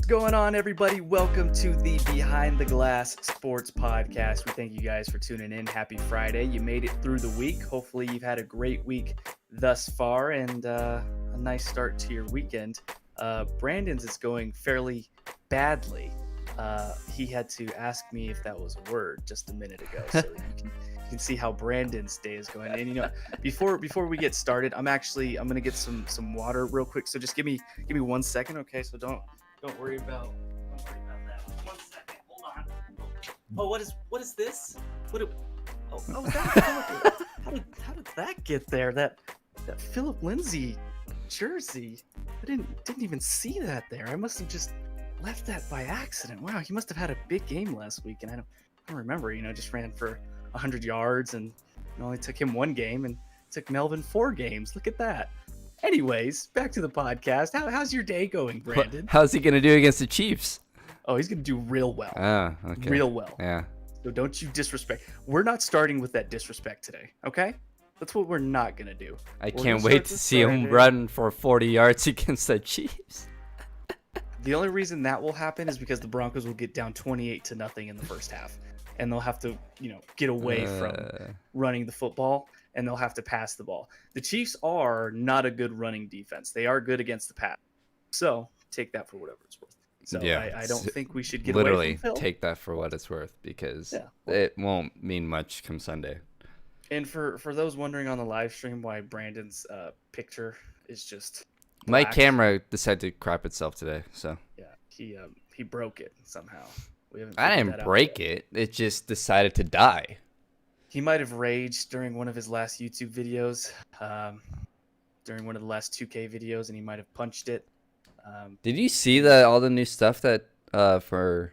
What's going on, everybody? Welcome to the Behind the Glass Sports Podcast. We thank you guys for tuning in. Happy Friday. You made it through the week. Hopefully, you've had a great week thus far and a nice start to your weekend. Brandon's is going fairly badly. He had to ask me if that was a word just a minute ago, so you can see how Brandon's day is going. And before we get started, I'm gonna get some water real quick. So just give me 1 second, okay? So don't worry about that. 1 second, hold on. Oh, what is this? How did that get there? That Philip Lindsay jersey. I didn't even see that there. I must have just left that by accident. Wow, he must have had a big game last week, and I don't remember. Just ran for 100 yards, and it only took him one game, and took Melvin 4 games. Look at that. Anyways, back to the podcast. How's your day going, Brandon? How's he gonna do against the Chiefs? Oh, he's gonna do real well. Oh, okay. Real well. Yeah. So don't you disrespect. We're not starting with that disrespect today, okay? That's what we're not gonna do. I can't wait to see him run for 40 yards against the Chiefs. The only reason that will happen is because the Broncos will get down 28-0 in the first half, and they'll have to, get away from running the football, and they'll have to pass the ball. The Chiefs are not a good running defense. They are good against the pass. So take that for whatever it's worth. So yeah, I don't think we should get literally away from Phil. Take that for what it's worth, because it won't mean much come Sunday. And for those wondering on the live stream why Brandon's picture is just black. My camera decided to crop itself today, so yeah, he broke it somehow. I didn't break it. It just decided to die. He might have raged during one of his last YouTube videos, during one of the last 2K videos, and he might have punched it. Did you see all the new stuff that for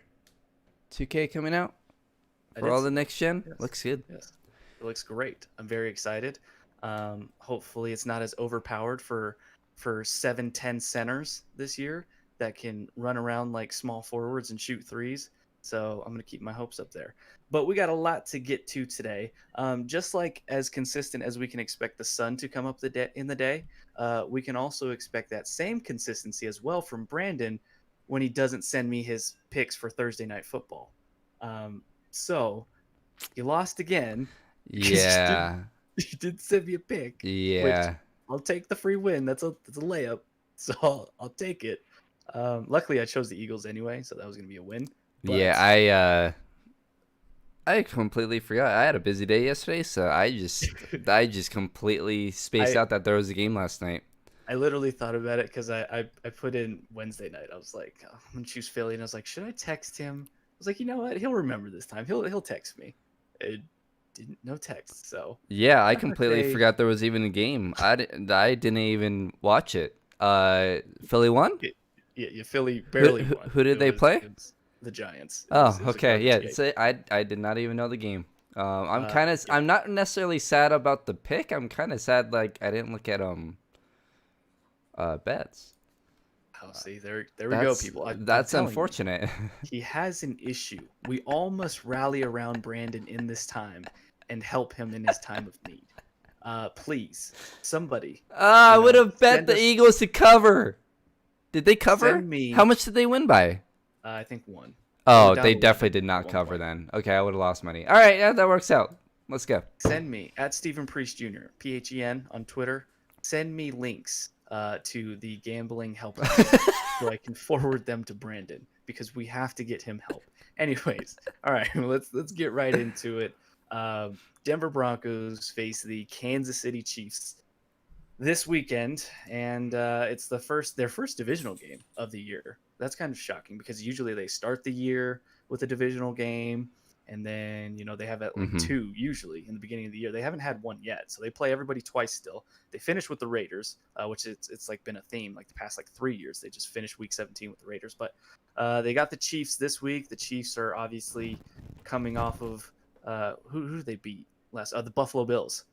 2K coming out for all the next gen? Yes. Looks good. Yes, it looks great. I'm very excited. Hopefully, it's not as overpowered for 7-10 centers this year that can run around like small forwards and shoot threes. So I'm going to keep my hopes up there. But we got a lot to get to today. Just like as consistent as we can expect the sun to come up in the day, we can also expect that same consistency as well from Brandon when he doesn't send me his picks for Thursday Night Football. So you lost again. Yeah. You did send me a pick. Yeah. Which I'll take the free win. That's a layup. So I'll take it. Luckily, I chose the Eagles anyway, so that was going to be a win. But yeah, I completely forgot. I had a busy day yesterday, so I just completely spaced out that there was a game last night. I literally thought about it because I put in Wednesday night. I was like, I'm gonna choose Philly, and I was like, should I text him? I was like, you know what? He'll remember this time. He'll text me. It didn't, no text. So yeah, I completely forgot there was even a game. I didn't even watch it. Philly won. Yeah, Philly barely won. Who did they play? The Giants. Okay. Yeah. So I did not even know the game. I'm not necessarily sad about the pick. I'm kind of sad like I didn't look at bets. Oh, see, there we go, people. That's unfortunate. He has an issue. We all must rally around Brandon in this time and help him in his time of need. Please, somebody. I would have bet the Eagles to cover. Did they cover? How much did they win by? I think 1. Oh, they definitely did not cover then. Okay, I would have lost money. All right, yeah, that works out. Let's go. Send me at Stephen Priest Jr. PHEN on Twitter. Send me links to the gambling helpline so I can forward them to Brandon because we have to get him help. Anyways, all right, let's get right into it. Denver Broncos face the Kansas City Chiefs this weekend, and it's their first divisional game of the year. That's kind of shocking because usually they start the year with a divisional game, and then they have at like 2 usually in the beginning of the year. They haven't had one yet, so they play everybody twice still. They finish with the Raiders, which it's like been a theme like the past 3 years. They just finished Week 17 with the Raiders, but they got the Chiefs this week. The Chiefs are obviously coming off of who did they beat last? The Buffalo Bills.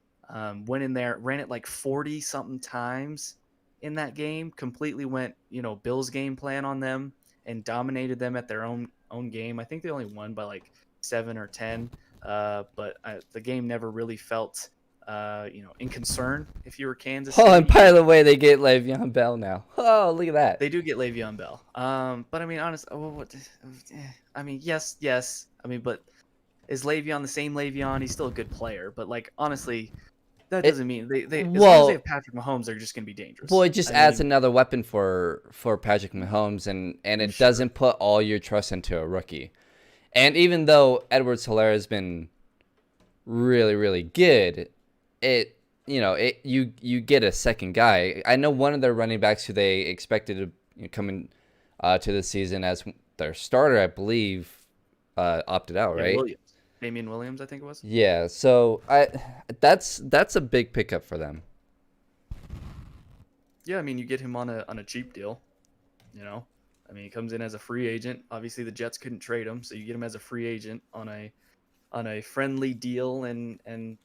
Went in there, ran it like 40 something times in that game, completely went, Bills game plan on them and dominated them at their own game. I think they only won by like 7 or 10, but the game never really felt in concern if you were Kansas Oh, City. and by the way, they get Le'Veon Bell now. Oh, look at that. They do get Le'Veon Bell. But I mean, honestly, I mean, yes. I mean, but is Le'Veon the same Le'Veon? He's still a good player, but like honestly, that It doesn't mean they as long as they have well, Patrick Mahomes, they're just gonna be dangerous. it just I adds mean, another weapon for Patrick Mahomes, and it sure. doesn't put all your trust into a rookie. And even though Edwards-Helaire has been really, really good, you get a second guy. I know one of their running backs who they expected to come in to the season as their starter, I believe, opted out, Yeah, right? Williams, Damian Williams, I think it was. Yeah, so that's a big pickup for them. Yeah, I mean, you get him on a cheap deal. You know, I mean, he comes in as a free agent. Obviously, the Jets couldn't trade him, so you get him as a free agent on a friendly deal, and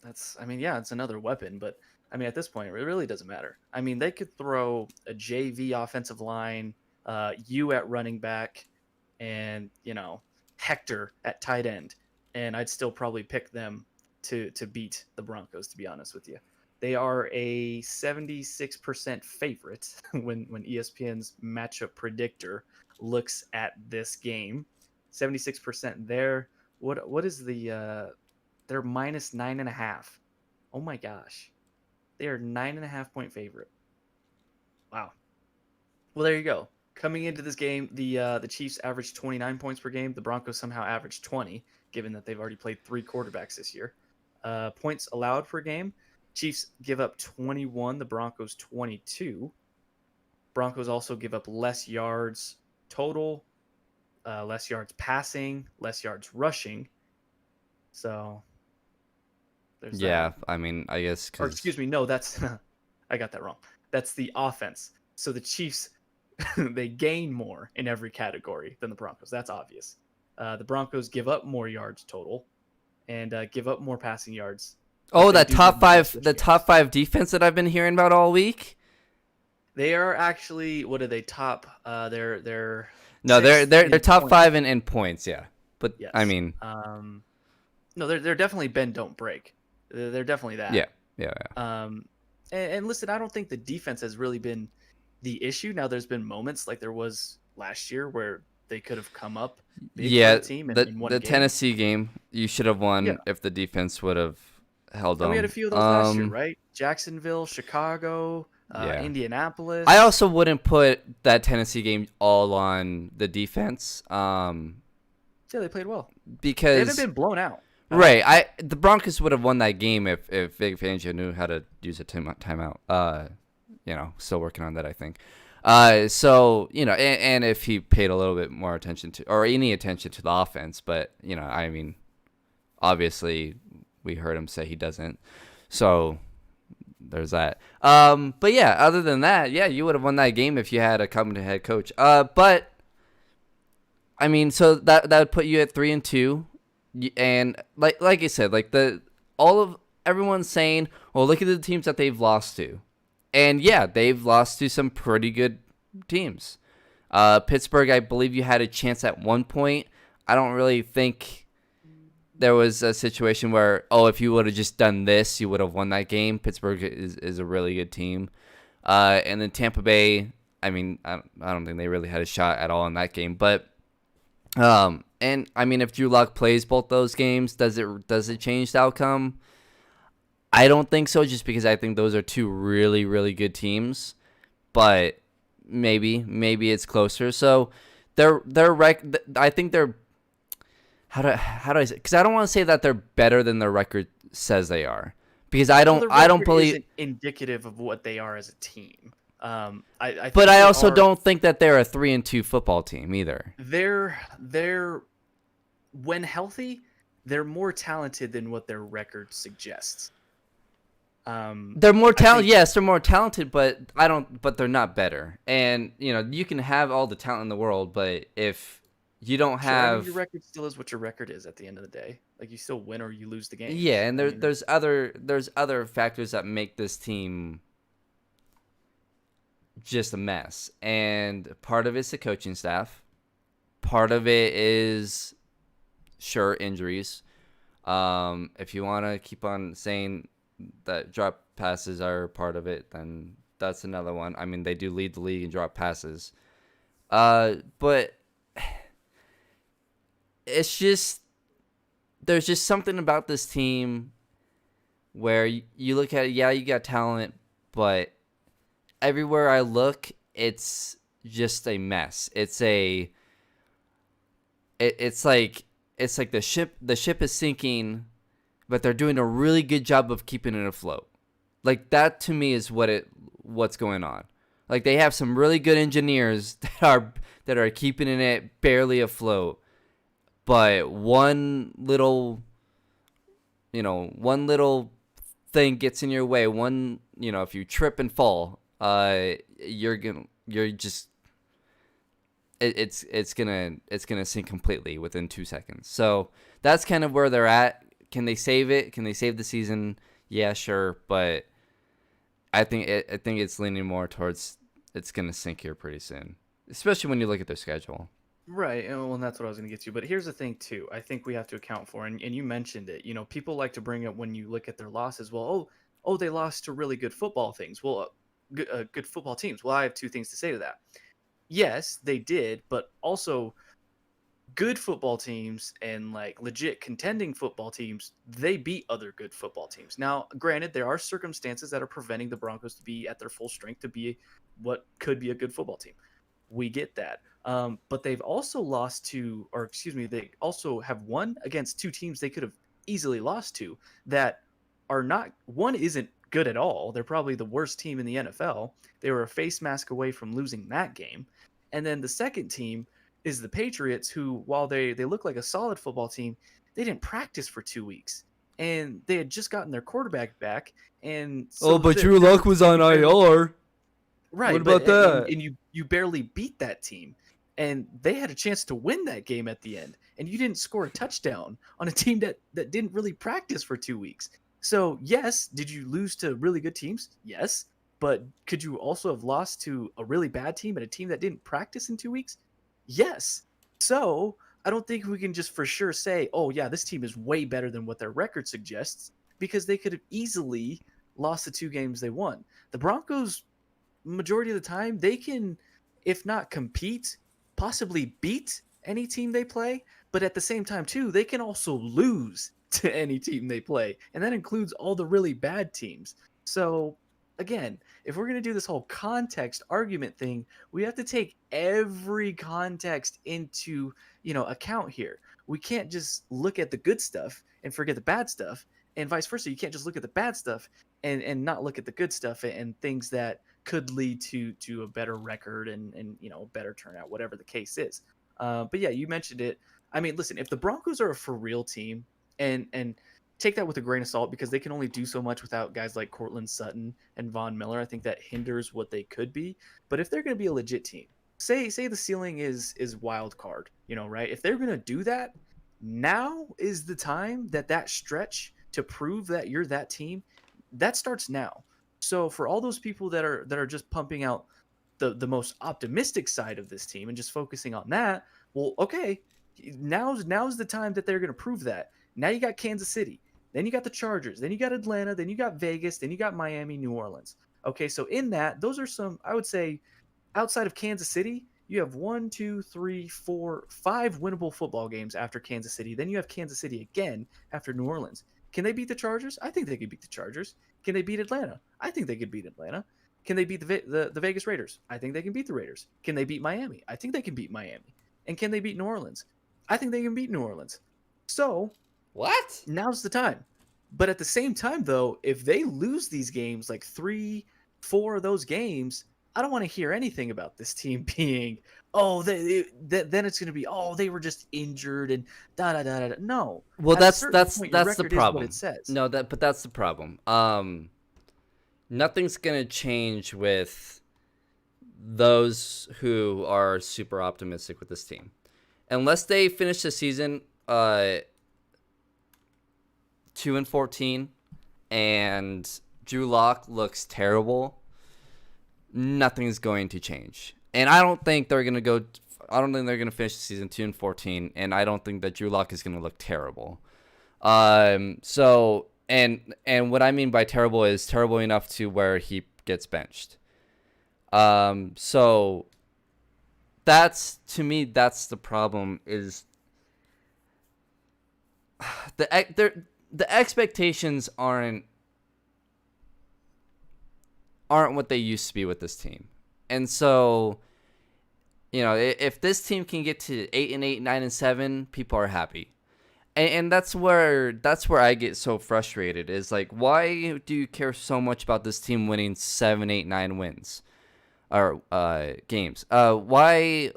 that's, I mean, yeah, it's another weapon, but I mean, at this point, it really doesn't matter. I mean, they could throw a JV offensive line, you at running back, and Hector at tight end, and I'd still probably pick them to beat the Broncos. To be honest with you, they are a 76% favorite when ESPN's matchup predictor looks at this game. 76% there. What is they're minus 9.5. Oh my gosh. They are 9.5 point favorite. Wow. Well, there you go. Coming into this game, the Chiefs averaged 29 points per game. The Broncos somehow averaged 20, given that they've already played 3 quarterbacks this year. Points allowed per game. Chiefs give up 21. The Broncos 22. Broncos also give up less yards total, less yards passing, less yards rushing. So there's Yeah, that. I mean, I guess Or because excuse me, no, that's I got that wrong. That's the offense. So the Chiefs they gain more in every category than the Broncos. That's obvious. The Broncos give up more yards total and give up more passing yards, but they that do give top up less five, the rushing top yards. five defense that I've been hearing about all week. They are actually, what are they, top? They're No, they're sixth they're they're in top points. five in points. Yeah, but I Yes. mean, No, they're definitely bend don't break. They're definitely yeah, that. yeah, yeah. And listen, I don't think the defense has really been the issue. Now, there's been moments like there was last year where they could have come up big for Yeah, the team the and won a the game. Tennessee game you should have Yeah. won if the defense would have held And we had a them. few of those last year, right? Jacksonville, Chicago, Yeah. I Indianapolis. also wouldn't put that Tennessee game all on the defense, Yeah, they played well. They haven't because been blown out at all. right, the Broncos would have won that game if Vic Fangio knew how to use a timeout. Still working on that, I think. So and if he paid a little bit more attention to, or any attention to the offense, but I mean, obviously we heard him say he doesn't. So there's that. But yeah, other than that, yeah, you would have won that game if you had a competent head coach. But I mean, so that would put you at 3-2, and like I said, like everyone's saying, well, look at the teams that they've lost to, and yeah, they've lost to some pretty good teams. Pittsburgh, I believe you had a chance at one point. I don't really think there was a situation where, if you would have just done this, you would have won that game. Pittsburgh is a really good team. And then Tampa Bay, I mean, I don't think they really had a shot at all in that game. But, and I mean, if Drew Lock plays both those games, does it change the outcome? I don't think so, just because I think those are two really, really good teams. But maybe it's closer. So I think they're, how do I say? Because I don't want to say that they're better than their record says they are, because I don't believe isn't indicative of what they are as a team. I think but I they also are, don't think that they're a 3-2 football team either. They're when healthy, they're more talented than what their record suggests. They're more talented. Yes, they're more talented, but But they're not better. And you can have all the talent in the world, but if you don't Sure, I mean, have, your record still is what your record is at the end of the day. Like, you still win or you lose the games. yeah, and I mean, there's other factors that make this team just a mess. And part of it's the coaching staff. Part of it is, sure, injuries. If you want to keep on saying that drop passes are part of it, then that's another one. I mean, they do lead the league in drop passes. But it's just there's just something about this team where you look at it, yeah, you got talent, but everywhere I look, it's just a mess. It's like the ship is sinking, but they're doing a really good job of keeping it afloat. Like that to me is what's going on. Like they have some really good engineers that are keeping it barely afloat, but one little thing gets in your way. If you trip and fall, you're just it's gonna sink completely within 2 seconds. So that's kind of where they're at. Can they save it? Can they save the season? Yeah, sure, but I think it's leaning more towards it's gonna sink here pretty soon, especially when you look at their schedule. Right, and that's what I was going to get to. But here's the thing, too. I think we have to account for, and you mentioned it. People like to bring up when you look at their losses. Well, they lost to really good football things. Well, good football teams. Well, I have two things to say to that. Yes, they did, but also good football teams and like legit contending football teams, they beat other good football teams. Now, granted, there are circumstances that are preventing the Broncos to be at their full strength to be what could be a good football team. We get that. But they've also lost to, or excuse me, they also have won against two teams they could have easily lost to that are not, one isn't good at all. They're probably the worst team in the NFL. They were a face mask away from losing that game. And then the second team is the Patriots, who, while they look like a solid football team, they didn't practice for 2 weeks. And they had just gotten their quarterback back. And Oh, so but Drew Luck was on IR. right, What but about that? and you barely beat that team, and they had a chance to win that game at the end, and you didn't score a touchdown on a team that didn't really practice for 2 weeks. So yes, did you lose to really good teams? Yes, but could you also have lost to a really bad team and a team that didn't practice in 2 weeks? Yes. So I don't think we can just for sure say, oh yeah, this team is way better than what their record suggests, because they could have easily lost the two games they won. The Broncos, majority of the time, they can, if not compete, possibly beat any team they play, but at the same time too, they can also lose to any team they play, and that includes all the really bad teams. So again, if we're going to do this whole context argument thing, we have to take every context into account here. We can't just look at the good stuff and forget the bad stuff, and vice versa. You can't just look at the bad stuff and not look at the good stuff and things that could lead to a better record and a better turnout, whatever the case is. But yeah, you mentioned it. I mean, listen, if the Broncos are a for real team, and take that with a grain of salt, because they can only do so much without guys like Cortland Sutton and Von Miller. I think that hinders what they could be. But if they're going to be a legit team, say the ceiling is wild card, right? If they're going to do that, now is the time that stretch to prove that you're that team, that starts now. So for all those people that are just pumping out the most optimistic side of this team and just focusing on that, well, okay, now's the time that they're going to prove that. Now you got Kansas City, then you got the Chargers, then you got Atlanta, then you got Vegas, then you got Miami, New Orleans. Okay, so in that, those are some, I would say, outside of Kansas City, you have 1, 2, 3, 4, 5 winnable football games after Kansas City. Then you have Kansas City again after New Orleans. Can they beat the Chargers? I think they could beat the Chargers. Can they beat Atlanta? I think they could beat Atlanta. Can they beat the Vegas Raiders? I think they can beat the Raiders. Can they beat Miami? I think they can beat Miami. And can they beat New Orleans? I think they can beat New Orleans. So What? now's the time. But at the same time, though, if they lose these games, like 3, 4 of those games, I don't want to hear anything about this team being, oh, then it's going to be, oh, they were just injured and da da da da. No. Well, At a certain point, your that's the record is what problem. it says. No, but that's the problem. Nothing's gonna change with those who are super optimistic with this team, unless they finish the season 2-14 and Drew Lock looks terrible. Nothing's going to change, and I don't think they're gonna go. I don't think they're gonna finish the season 2-14, and I don't think that Drew Lock is gonna look terrible. So And what I mean by terrible is terrible enough to where he gets benched. So that's, to me, that's the problem, is the expectations aren't what they used to be with this team. And so, if this team can get to 8-8, 9-7, people are happy. And that's where I get so frustrated, is like, why do you care so much about this team winning 7, 8, 9 wins or games? Why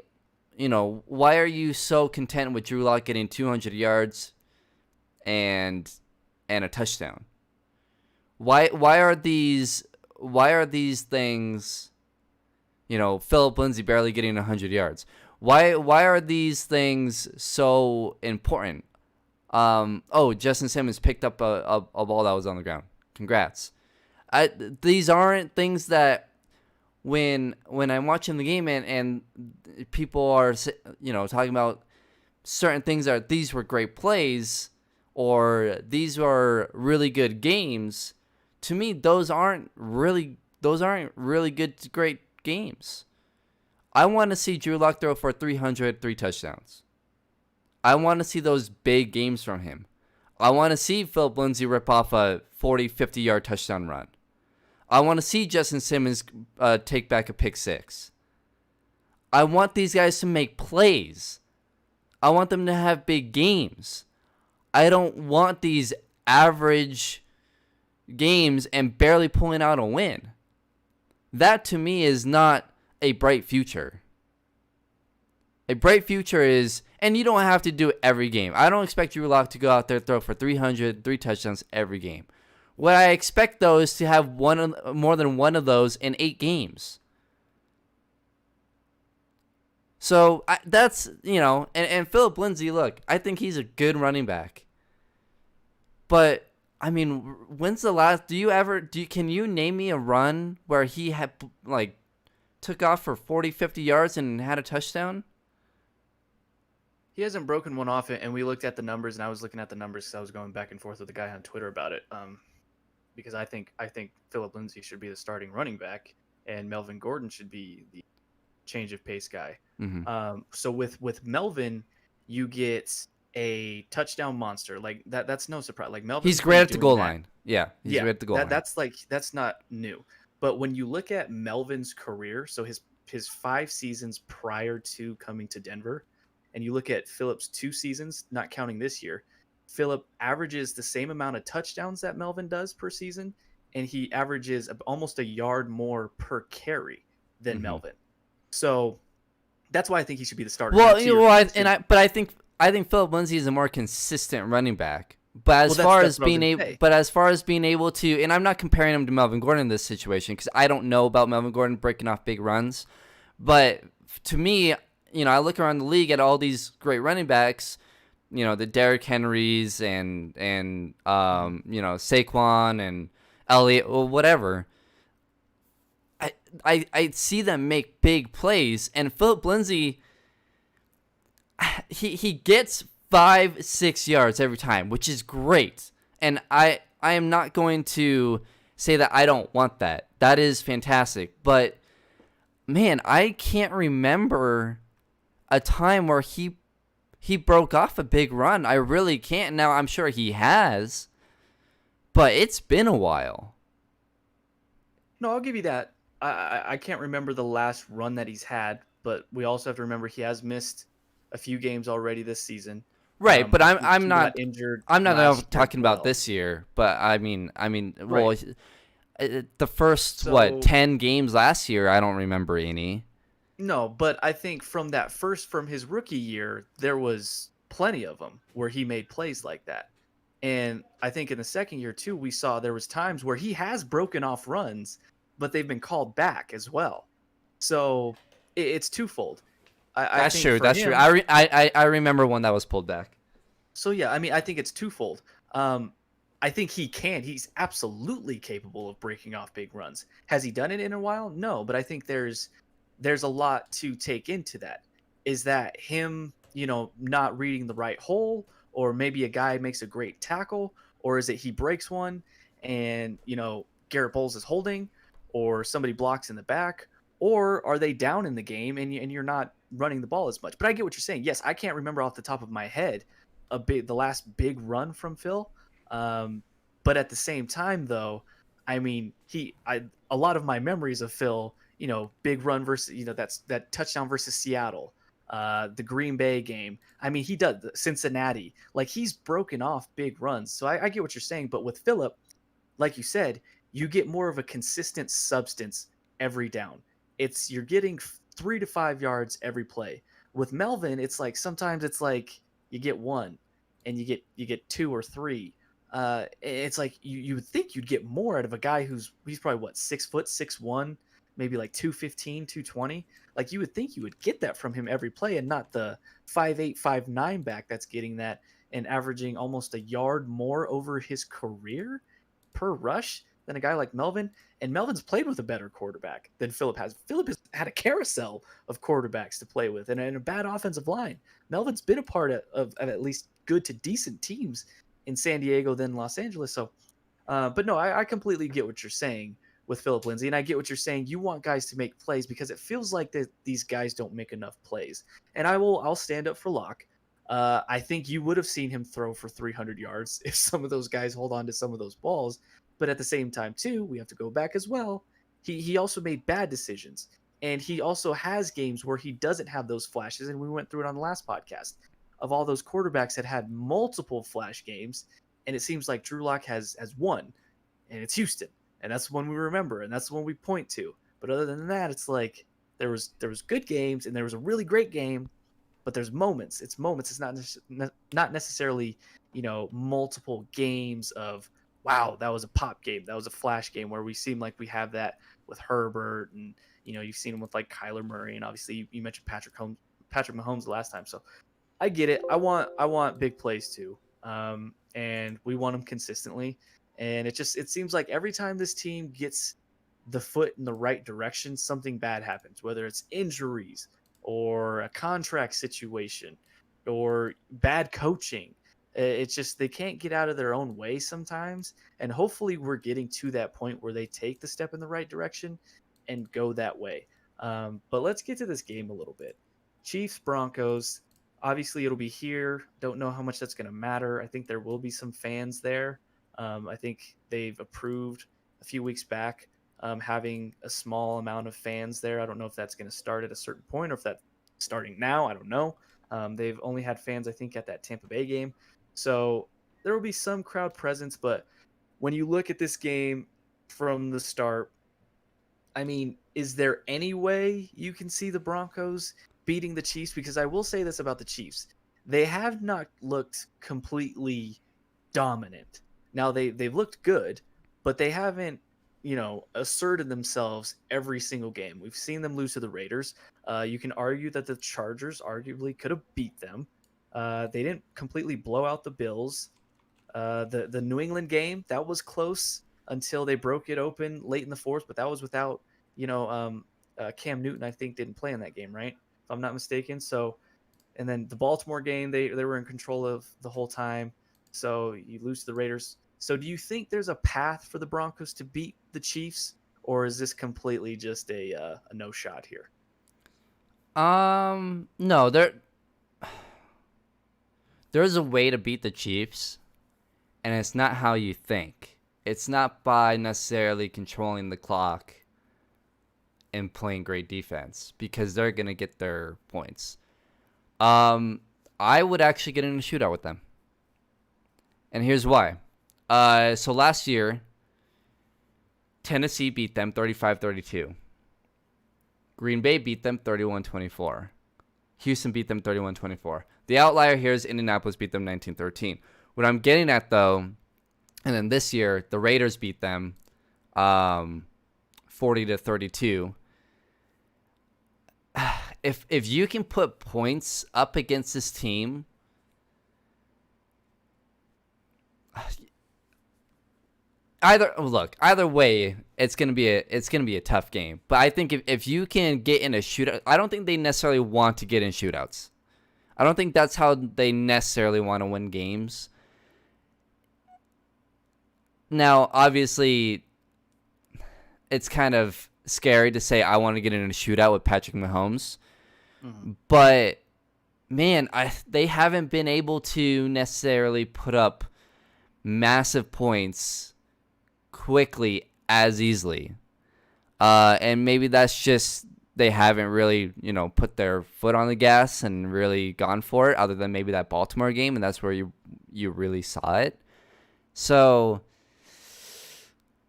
are you so content with Drew Lock getting 200 yards and a touchdown? Why are these things, Philip Lindsay barely getting 100 yards? Why are these things so important? Justin Simmons picked up a ball that was on the ground. Congrats. These aren't things that when I'm watching the game and people are, talking about certain things, that these were great plays or these were really good games. To me, those aren't really good to great games. I want to see Drew Lock throw for 300, 3 touchdowns. I want to see those big games from him. I want to see Philip Lindsay rip off a 40, 50-yard touchdown run. I want to see Justin Simmons take back a pick 6. I want these guys to make plays. I want them to have big games. I don't want these average games and barely pulling out a win. That, to me, is not a bright future. A bright future is, and you don't have to do it every game. I don't expect Drew Lock to go out there and throw for 300, 3 touchdowns every game. What I expect, though, is to have more than one of those in 8 games. So that's, and Philip Lindsay, look, I think he's a good running back. But, I mean, when's the last, can you name me a run where he had, took off for 40, 50 yards and had a touchdown? He hasn't broken one off it, and we looked at the numbers, and I was looking at the numbers because I was going back and forth with the guy on Twitter about it. Because I think Philip Lindsay should be the starting running back, and Melvin Gordon should be the change of pace guy. Mm-hmm. So with Melvin, you get a touchdown monster like that. That's no surprise. Like Melvin, he's great at the goal line. Yeah, he's great at the goal line. That's not new. But when you look at Melvin's career, so his 5 seasons prior to coming to Denver, and you look at Philip's 2 seasons, not counting this year, Philip averages the same amount of touchdowns that Melvin does per season, and he averages almost a yard more per carry than Melvin. So that's why I think he should be the starter. Well, I think Philip Lindsay is a more consistent running back. But as far as being able to, and I'm not comparing him to Melvin Gordon in this situation because I don't know about Melvin Gordon breaking off big runs. But to me, I look around the league at all these great running backs, the Derrick Henrys and Saquon and Elliott or whatever. I see them make big plays, and Philip Lindsay, he gets 5-6 yards every time, which is great. And I am not going to say that I don't want that. That is fantastic. But man, I can't remember a time where he broke off a big run. I really can't. Now I'm sure he has, but it's been a while. No, I'll give you that. I can't remember the last run that he's had, but we also have to remember he has missed a few games already this season. Right, but I'm not injured. I'm not talking about this year, but I mean, well, the first 10 games last year, I don't remember any. No, but I think from his rookie year, there was plenty of them where he made plays like that. And I think in the second year too, we saw there was times where he has broken off runs, but they've been called back as well. So it's twofold. That's true. I remember one that was pulled back. So yeah, I mean, I think it's twofold. I think he's absolutely capable of breaking off big runs. Has he done it in a while? No, but I think there's a lot to take into that. Is that him, not reading the right hole, or maybe a guy makes a great tackle, or is it he breaks one and Garrett Bowles is holding, or somebody blocks in the back, or are they down in the game and you're not running the ball as much? But I get what you're saying. Yes, I can't remember off the top of my head the last big run from Phil. Um, but at the same time, though, I mean, a lot of my memories of Phil, big run versus, that touchdown versus Seattle, the Green Bay game. I mean, he does Cincinnati. Like, he's broken off big runs. So I get what you're saying. But with Philip, like you said, you get more of a consistent substance every down. You're getting 3 to 5 yards every play. With Melvin, it's like sometimes it's like you get one, and you get two or three. It's like you would think you'd get more out of a guy he's probably what, 6 foot, 6'1", maybe like 215, 220. Like, you would think you would get that from him every play, and not the 5'8", 5'9" back that's getting that and averaging almost a yard more over his career per rush than a guy like Melvin. And Melvin's played with a better quarterback than Philip has. Philip has had a carousel of quarterbacks to play with and a bad offensive line. Melvin's been a part of at least good to decent teams in San Diego than Los Angeles. So, but no, I completely get what you're saying with Philip Lindsay, and I get what you're saying. You want guys to make plays because it feels like that these guys don't make enough plays. And I'll stand up for Locke. I think you would have seen him throw for 300 yards if some of those guys hold on to some of those balls. But at the same time, too, we have to go back as well. He also made bad decisions. And he also has games where he doesn't have those flashes. And we went through it on the last podcast of all those quarterbacks that had multiple flash games. And it seems like Drew Lock has one, and it's Houston. And that's the one we remember. And that's the one we point to. But other than that, it's like there was good games, and there was a really great game. But there's moments. It's moments. It's not necessarily, multiple games of, wow, that was a pop game. That was a flash game, where we seem like we have that with Herbert, and you've seen him with like Kyler Murray, and obviously you mentioned Patrick Mahomes the last time. So I get it. I want big plays too, and we want them consistently. And it seems like every time this team gets the foot in the right direction, something bad happens. Whether it's injuries or a contract situation or bad coaching. It's just they can't get out of their own way sometimes. And hopefully we're getting to that point where they take the step in the right direction and go that way. But let's get to this game a little bit. Chiefs, Broncos. Obviously, it'll be here. Don't know how much that's going to matter. I think there will be some fans there. I think they've approved a few weeks back having a small amount of fans there. I don't know if that's going to start at a certain point or if that's starting now. I don't know. They've only had fans, I think, at that Tampa Bay game. So there will be some crowd presence. But when you look at this game from the start, I mean, is there any way you can see the Broncos beating the Chiefs? Because I will say this about the Chiefs. They have not looked completely dominant. Now, they've looked good, but they haven't, asserted themselves every single game. We've seen them lose to the Raiders. You can argue that the Chargers arguably could have beat them. They didn't completely blow out the Bills. The New England game, that was close until they broke it open late in the fourth, but that was without, Cam Newton, I think, didn't play in that game, right? If I'm not mistaken. So, and then the Baltimore game, they were in control of the whole time. So you lose to the Raiders. So do you think there's a path for the Broncos to beat the Chiefs, or is this completely just a no shot here? No, there's a way to beat the Chiefs, and it's not how you think. It's not by necessarily controlling the clock and playing great defense, because they're going to get their points. I would actually get in a shootout with them. And here's why. So last year, Tennessee beat them 35-32. Green Bay beat them 31-24. Houston beat them 31-24. The outlier here is Indianapolis beat them 19-13. What I'm getting at, though, and then this year, the Raiders beat them 40-32. If you can put points up against this team, either way, it's gonna be a tough game. But I think if you can get in a shootout, I don't think they necessarily want to get in shootouts. I don't think that's how they necessarily want to win games. Now, obviously, it's kind of scary to say I want to get in a shootout with Patrick Mahomes, Mhm. but man, they haven't been able to necessarily put up massive points quickly as easily. And maybe that's just they haven't really, put their foot on the gas and really gone for it, other than maybe that Baltimore game, and that's where you really saw it. So,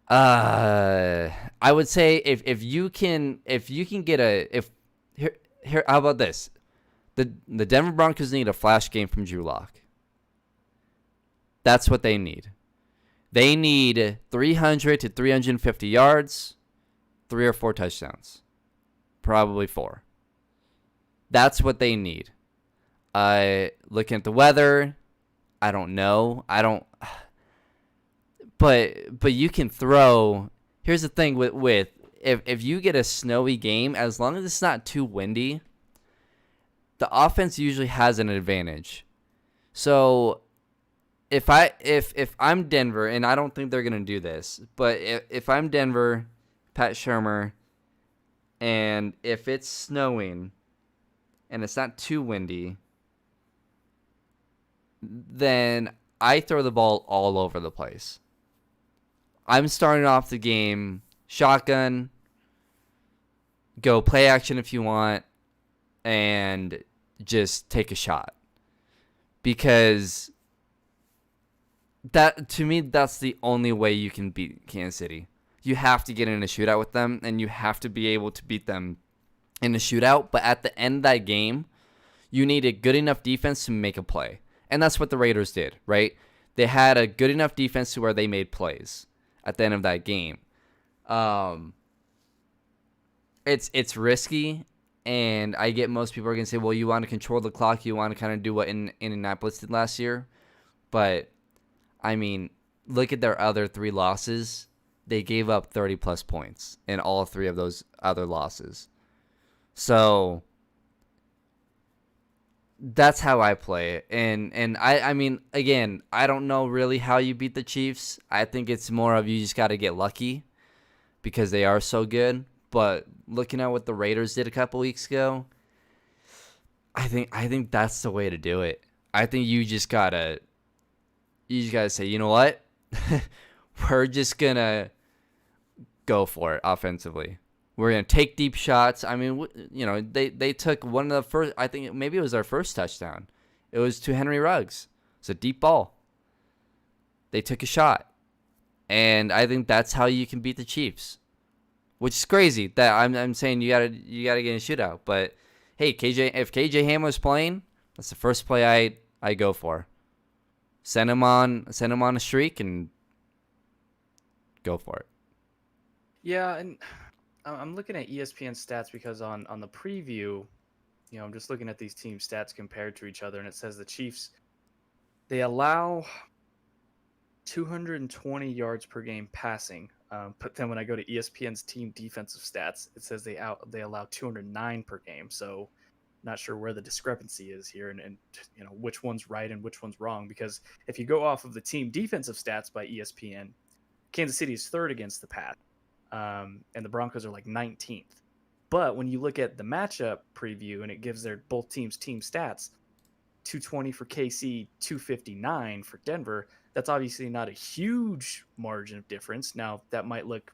I would say if you can get here, how about this? The Denver Broncos need a flash game from Drew Lock. That's what they need. They need 300 to 350 yards, 3 or 4 touchdowns, probably 4. That's what they need. Looking at the weather, I don't know. But you can throw. Here's the thing with if you get a snowy game, as long as it's not too windy, the offense usually has an advantage. So if I'm Denver, and I don't think they're gonna do this, but if I'm Denver, Pat Shurmur, and if it's snowing and it's not too windy, then I throw the ball all over the place. I'm starting off the game shotgun, go play action if you want, and just take a shot. Because that, to me, that's the only way you can beat Kansas City. You have to get in a shootout with them, and you have to be able to beat them in a shootout. But at the end of that game, you need a good enough defense to make a play. And that's what the Raiders did, right? They had a good enough defense to where they made plays at the end of that game. It's risky, and I get most people are going to say, well, you want to control the clock. You want to kind of do what Indianapolis did last year. But, I mean, look at their other 3 losses. They gave up 30-plus points in all 3 of those other losses. So that's how I play it. And I mean, again, I don't know really how you beat the Chiefs. I think it's more of you just got to get lucky because they are so good. But looking at what the Raiders did a couple weeks ago, I think that's the way to do it. I think you just gotta say, you know what? We're just gonna go for it offensively. We're going to take deep shots. I mean, they took one of the first, I think maybe it was their first touchdown. It was to Henry Ruggs. It's a deep ball. They took a shot. And I think that's how you can beat the Chiefs. Which is crazy that I'm saying you gotta get in a shootout. But hey, if KJ Hamler's playing, that's the first play I go for. Send him on a streak and go for it. Yeah, and I'm looking at ESPN stats because on the preview, I'm just looking at these team stats compared to each other, and it says the Chiefs, they allow 220 yards per game passing. But then when I go to ESPN's team defensive stats, it says they allow 209 per game. So not sure where the discrepancy is here and which one's right and which one's wrong. Because if you go off of the team defensive stats by ESPN, Kansas City is 3rd against the pass. And the Broncos are like 19th. But when you look at the matchup preview and it gives their both teams team stats, 220 for KC, 259 for Denver, that's obviously not a huge margin of difference. Now, that might look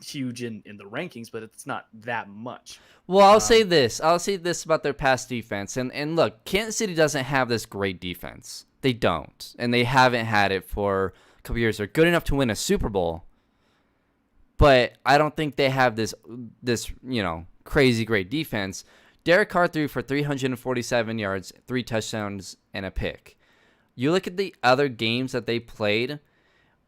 huge in the rankings, but it's not that much. Well, I'll say this about their pass defense. And look, Kansas City doesn't have this great defense. They don't. And they haven't had it for a couple years. They're good enough to win a Super Bowl. But I don't think they have this crazy great defense. Derek Carr threw for 347 yards, 3 touchdowns, and a pick. You look at the other games that they played,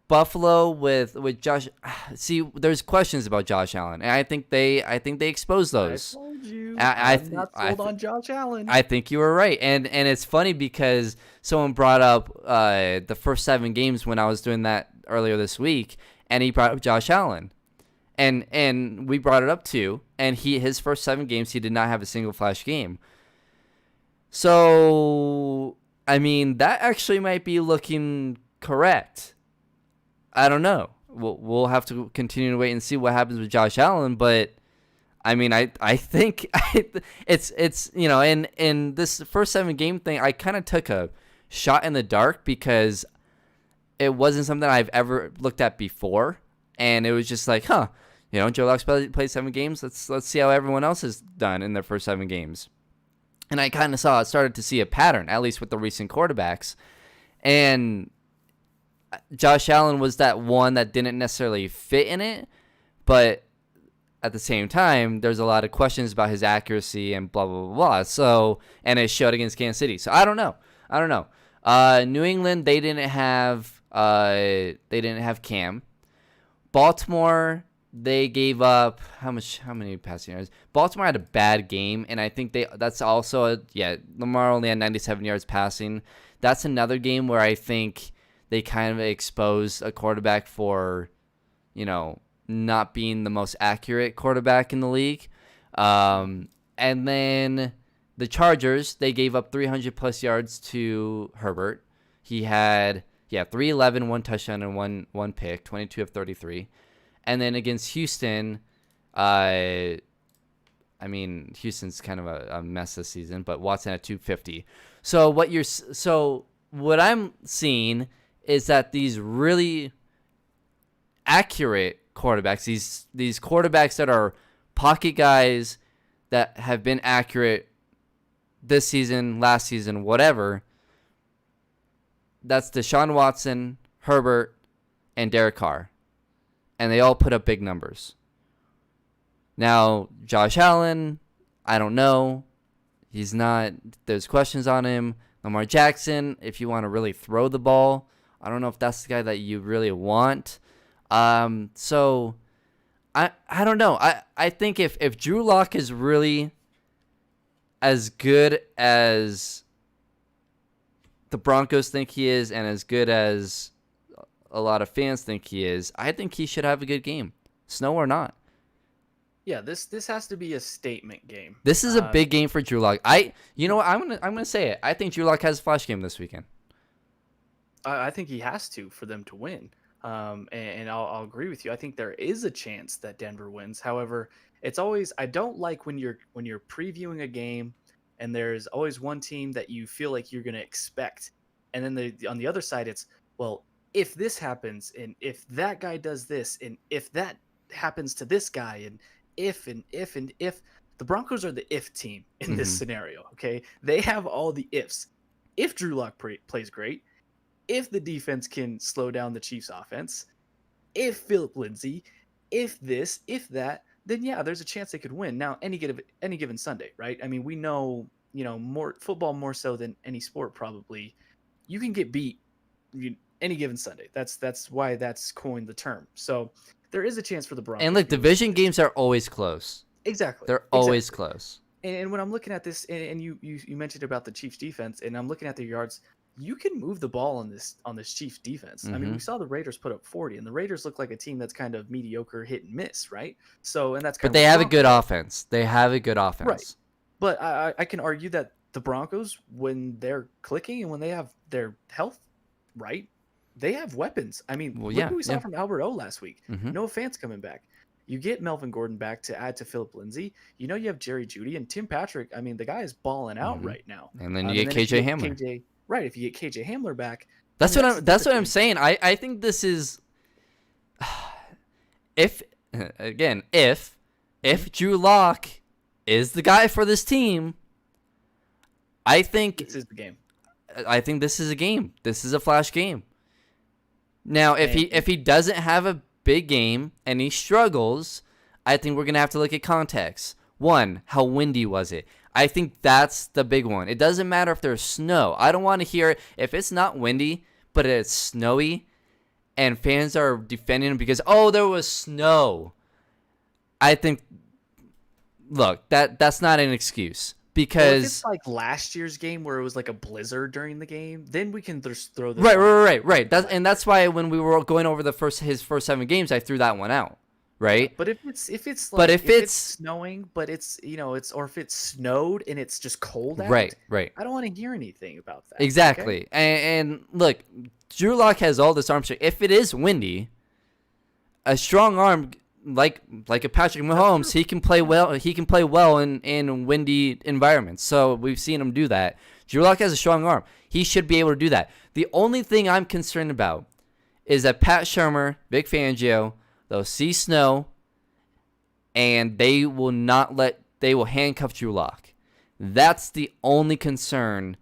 Buffalo with Josh. See, there's questions about Josh Allen, and I think they exposed those. I told you. I'm not sold on Josh Allen. I think you were right, and it's funny because someone brought up the first 7 games when I was doing that earlier this week, and he brought up Josh Allen. And we brought it up too. And his first 7 games, he did not have a single flash game. So, I mean, that actually might be looking correct. I don't know. We'll have to continue to wait and see what happens with Josh Allen, but I mean, I think it's in this first 7-game thing, I kind of took a shot in the dark because it wasn't something I've ever looked at before, and it was just like, Joe Locke's played 7 games. Let's see how everyone else has done in their first 7 games, and I kind of started to see a pattern, at least with the recent quarterbacks, and Josh Allen was that one that didn't necessarily fit in it, but at the same time, there's a lot of questions about his accuracy and blah, blah, blah, blah. So, and it showed against Kansas City. So, I don't know. New England, they didn't have Cam. Baltimore, they gave up how many passing yards? Baltimore had a bad game, and I think that's also Lamar only had 97 yards passing. That's another game where I think they kind of exposed a quarterback for, not being the most accurate quarterback in the league. And then the Chargers, they gave up 300-plus yards to Herbert. He had, 311, 1 touchdown, and one pick, 22 of 33. And then against Houston, Houston's kind of a mess this season, but Watson at 250. So what I'm seeing is that these really accurate quarterbacks, these quarterbacks that are pocket guys that have been accurate this season, last season, whatever, that's Deshaun Watson, Herbert, and Derek Carr. And they all put up big numbers. Now, Josh Allen, I don't know. He's not. There's questions on him. Lamar Jackson, if you want to really throw the ball, I don't know if that's the guy that you really want. So I don't know. I think if Drew Lock is really as good as the Broncos think he is and as good as a lot of fans think he is, I think he should have a good game, snow or not. Yeah, this has to be a statement game. This is a big game for Drew Lock. You know what? I'm gonna say it. I think Drew Lock has a flash game this weekend. I think he has to for them to win. And I'll agree with you. I think there is a chance that Denver wins. However, it's always, I don't like when you're previewing a game and there's always one team that you feel like you're going to expect. And then on the other side, it's, well, if this happens and if that guy does this and if that happens to this guy and if the Broncos are the if team in this scenario. Okay. They have all the ifs. If Drew Lock plays great, if the defense can slow down the Chiefs offense, if Philip Lindsay, if this, if that, then yeah, there's a chance they could win. Now, any given Sunday, right? I mean, we know, more football more so than any sport probably. You can get beat any given Sunday. That's why that's coined the term. So there is a chance for the Broncos. And look, division games are always close. Exactly. They're always close. And when I'm looking at this, and you mentioned about the Chiefs defense, and I'm looking at their yards, you can move the ball on this Chiefs defense. I mean, we saw the Raiders put up 40, and the Raiders look like a team that's kind of mediocre hit and miss, right? So, and that's kind but they have a good offense. They have a good offense. Right. But I can argue that the Broncos, when they're clicking and when they have their health right, they have weapons. I mean, look what we saw from Albert O last week. Noah Fant's coming back. You get Melvin Gordon back to add to Philip Lindsay. You have Jerry Jeudy and Tim Patrick. I mean, the guy is balling out right now. And then you get KJ Hamler. Right, if you get KJ Hamler back. That's what I'm saying. I think this is if Drew Lock is the guy for this team, I think this is the game. I think this is a game. This is a flash game. Now, if he doesn't have a big game and he struggles, I think we're gonna have to look at context. One, how windy was it? I think that's the big one. It doesn't matter if there's snow. I don't want to hear it if it's not windy, but it's snowy, and fans are defending him because there was snow. I think, look, that's not an excuse. Because if it's like last year's game where it was like a blizzard during the game, then we can just throw this. Right. That's why when we were going over his first 7 games, I threw that one out, Yeah, right? but if it's But like if if it's it's snowing, but it's it's or if it snowed and it's just cold right, out, right, I don't want to hear anything about that. Okay. exactly. And look, Drew Lock has all this arm strength. If it is windy, a strong arm like a Patrick That's Mahomes, true. he can play Yeah. well. He can play well in windy environments. So we've seen him do that. Drew Lock has a strong arm. He should be able to do that. The only thing I'm concerned about is that Pat Shermer, Vic Fangio, they'll see snow, and they will handcuff Drew Lock. That's the only concern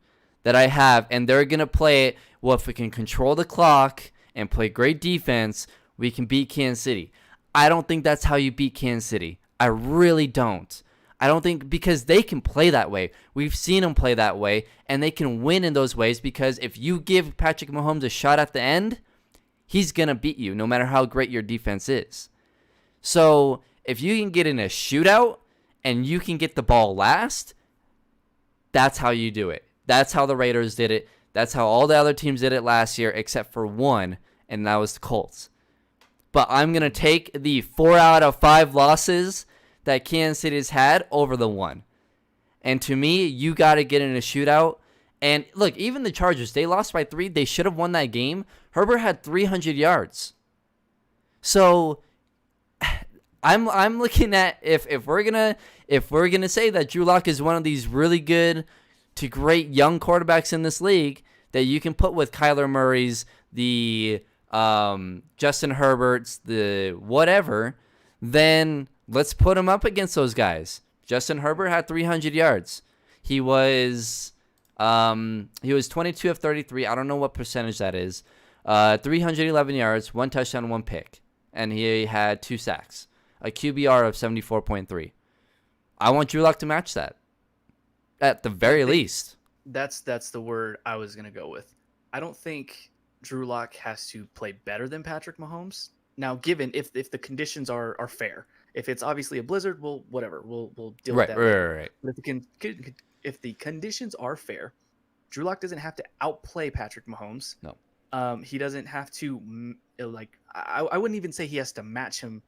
that I have, and they're gonna play it. Well, if we can control the clock and play great defense, we can beat Kansas City. I don't think that's how you beat Kansas City. I really don't. I don't think, because they can play that way. We've seen them play that way, and they can win in those ways, because if you give Patrick Mahomes a shot at the end, he's going to beat you no matter how great your defense is. So if you can get in a shootout and you can get the ball last, that's how you do it. That's how the Raiders did it. That's how all the other teams did it last year, except for one, and that was the Colts. But I'm going to take the 4 out of 5 losses that Kansas City has had over the one. And to me, you got to get in a shootout. And look, even the Chargers, they lost by 3. They should have won that game. Herbert had 300 yards. So I'm looking at if we're gonna say that Drew Lock is one of these really good to great young quarterbacks in this league that you can put with Kyler Murray's, the Justin Herbert's, the whatever, then let's put him up against those guys. Justin Herbert had 300 yards. He was 22 of 33. I don't know what percentage that is. 311 yards, 1 touchdown, 1 pick, and he had 2 sacks, a QBR of 74.3. I want Drew Lock to match that, at the very least. That's the word I was gonna go with. I don't think Drew Lock has to play better than Patrick Mahomes. Now, given if the conditions are fair, if it's obviously a blizzard, well, whatever, we'll deal with Right, that. right. But if the conditions are fair, Drew Lock doesn't have to outplay Patrick Mahomes. No. He doesn't have to I wouldn't even say he has to match him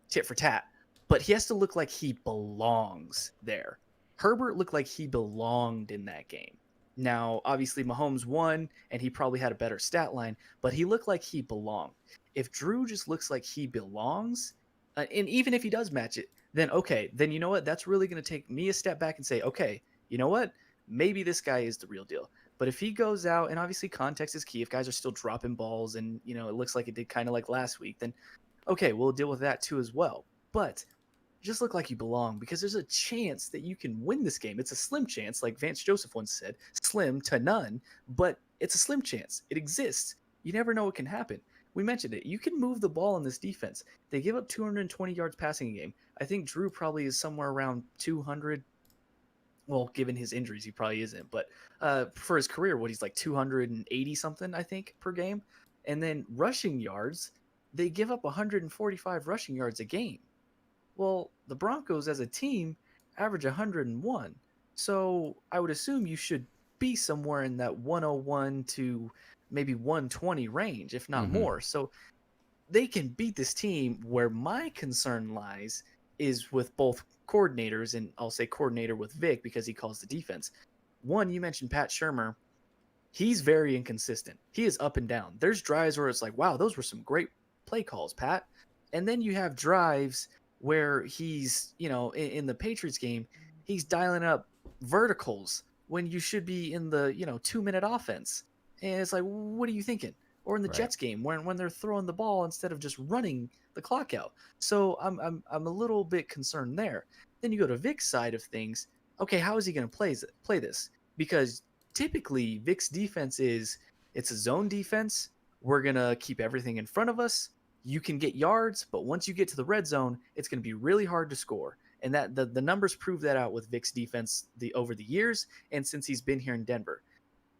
tit for tat, but he has to look like he belongs there. Herbert looked like he belonged in that game. Now, obviously, Mahomes won, and he probably had a better stat line, but he looked like he belonged. If Drew just looks like he belongs, and even if he does match it, then okay, then you know what? That's really going to take me a step back and say, okay, you know what? Maybe this guy is the real deal. But if he goes out, and obviously context is key, if guys are still dropping balls and, it looks like it did kind of like last week, then okay, we'll deal with that too as well. But just look like you belong, because there's a chance that you can win this game. It's a slim chance, like Vance Joseph once said, slim to none, but it's a slim chance. It exists. You never know what can happen. We mentioned it. You can move the ball in this defense. They give up 220 yards passing a game. I think Drew probably is somewhere around 200. Well, given his injuries, he probably isn't. But for his career, he's like 280 something, I think, per game. And then rushing yards, they give up 145 rushing yards a game. Well, the Broncos as a team average 101. So I would assume you should be somewhere in that 101 to maybe 120 range, if not more. So they can beat this team. Where my concern lies is with both coordinators, and I'll say coordinator with Vic because he calls the defense. One, you mentioned Pat Shermer. He's very inconsistent. He is up and down. There's drives where it's like, wow, those were some great play calls, Pat. And then you have drives where he's, in the Patriots game, he's dialing up verticals when you should be in the, 2-minute offense. And it's like, what are you thinking? Or in the Jets game when they're throwing the ball instead of just running the clock out. So I'm a little bit concerned there. Then you go to Vic's side of things. Okay, how is he going to play this? Because typically Vic's defense it's a zone defense. We're going to keep everything in front of us. You can get yards, but once you get to the red zone, it's going to be really hard to score. And that the numbers prove that out with Vic's defense over the years and since he's been here in Denver.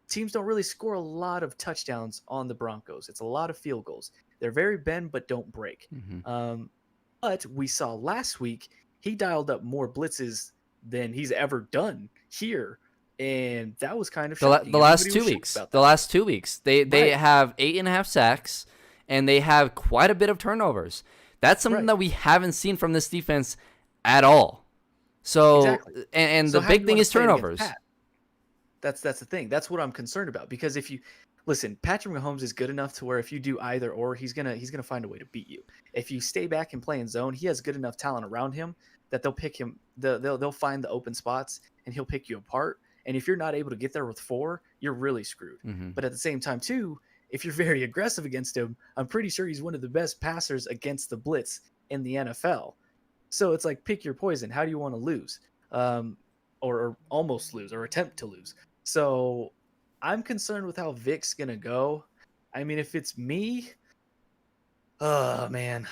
Teams don't really score a lot of touchdowns on the Broncos. It's a lot of field goals. They're very bend but don't break. But we saw last week he dialed up more blitzes than he's ever done here. And that was kind of shocking. The last 2 weeks. The last 2 weeks. They have 8.5 sacks. And they have quite a bit of turnovers. That's something Right. that we haven't seen from this defense at all. So, Exactly. and So the how do big you thing want to is play it against turnovers. Pat? That's the thing. That's what I'm concerned about. Because if you listen, Patrick Mahomes is good enough to where if you do either or, he's gonna find a way to beat you. If you stay back and play in zone, he has good enough talent around him that they'll pick him. They'll find the open spots and he'll pick you apart. And if you're not able to get there with 4, you're really screwed. Mm-hmm. But at the same time, too, if you're very aggressive against him, I'm pretty sure he's one of the best passers against the blitz in the NFL. So it's like pick your poison. How do you want to lose? Um, or almost lose or attempt to lose. So I'm concerned with how Vic's gonna go. I mean, if it's me, oh man,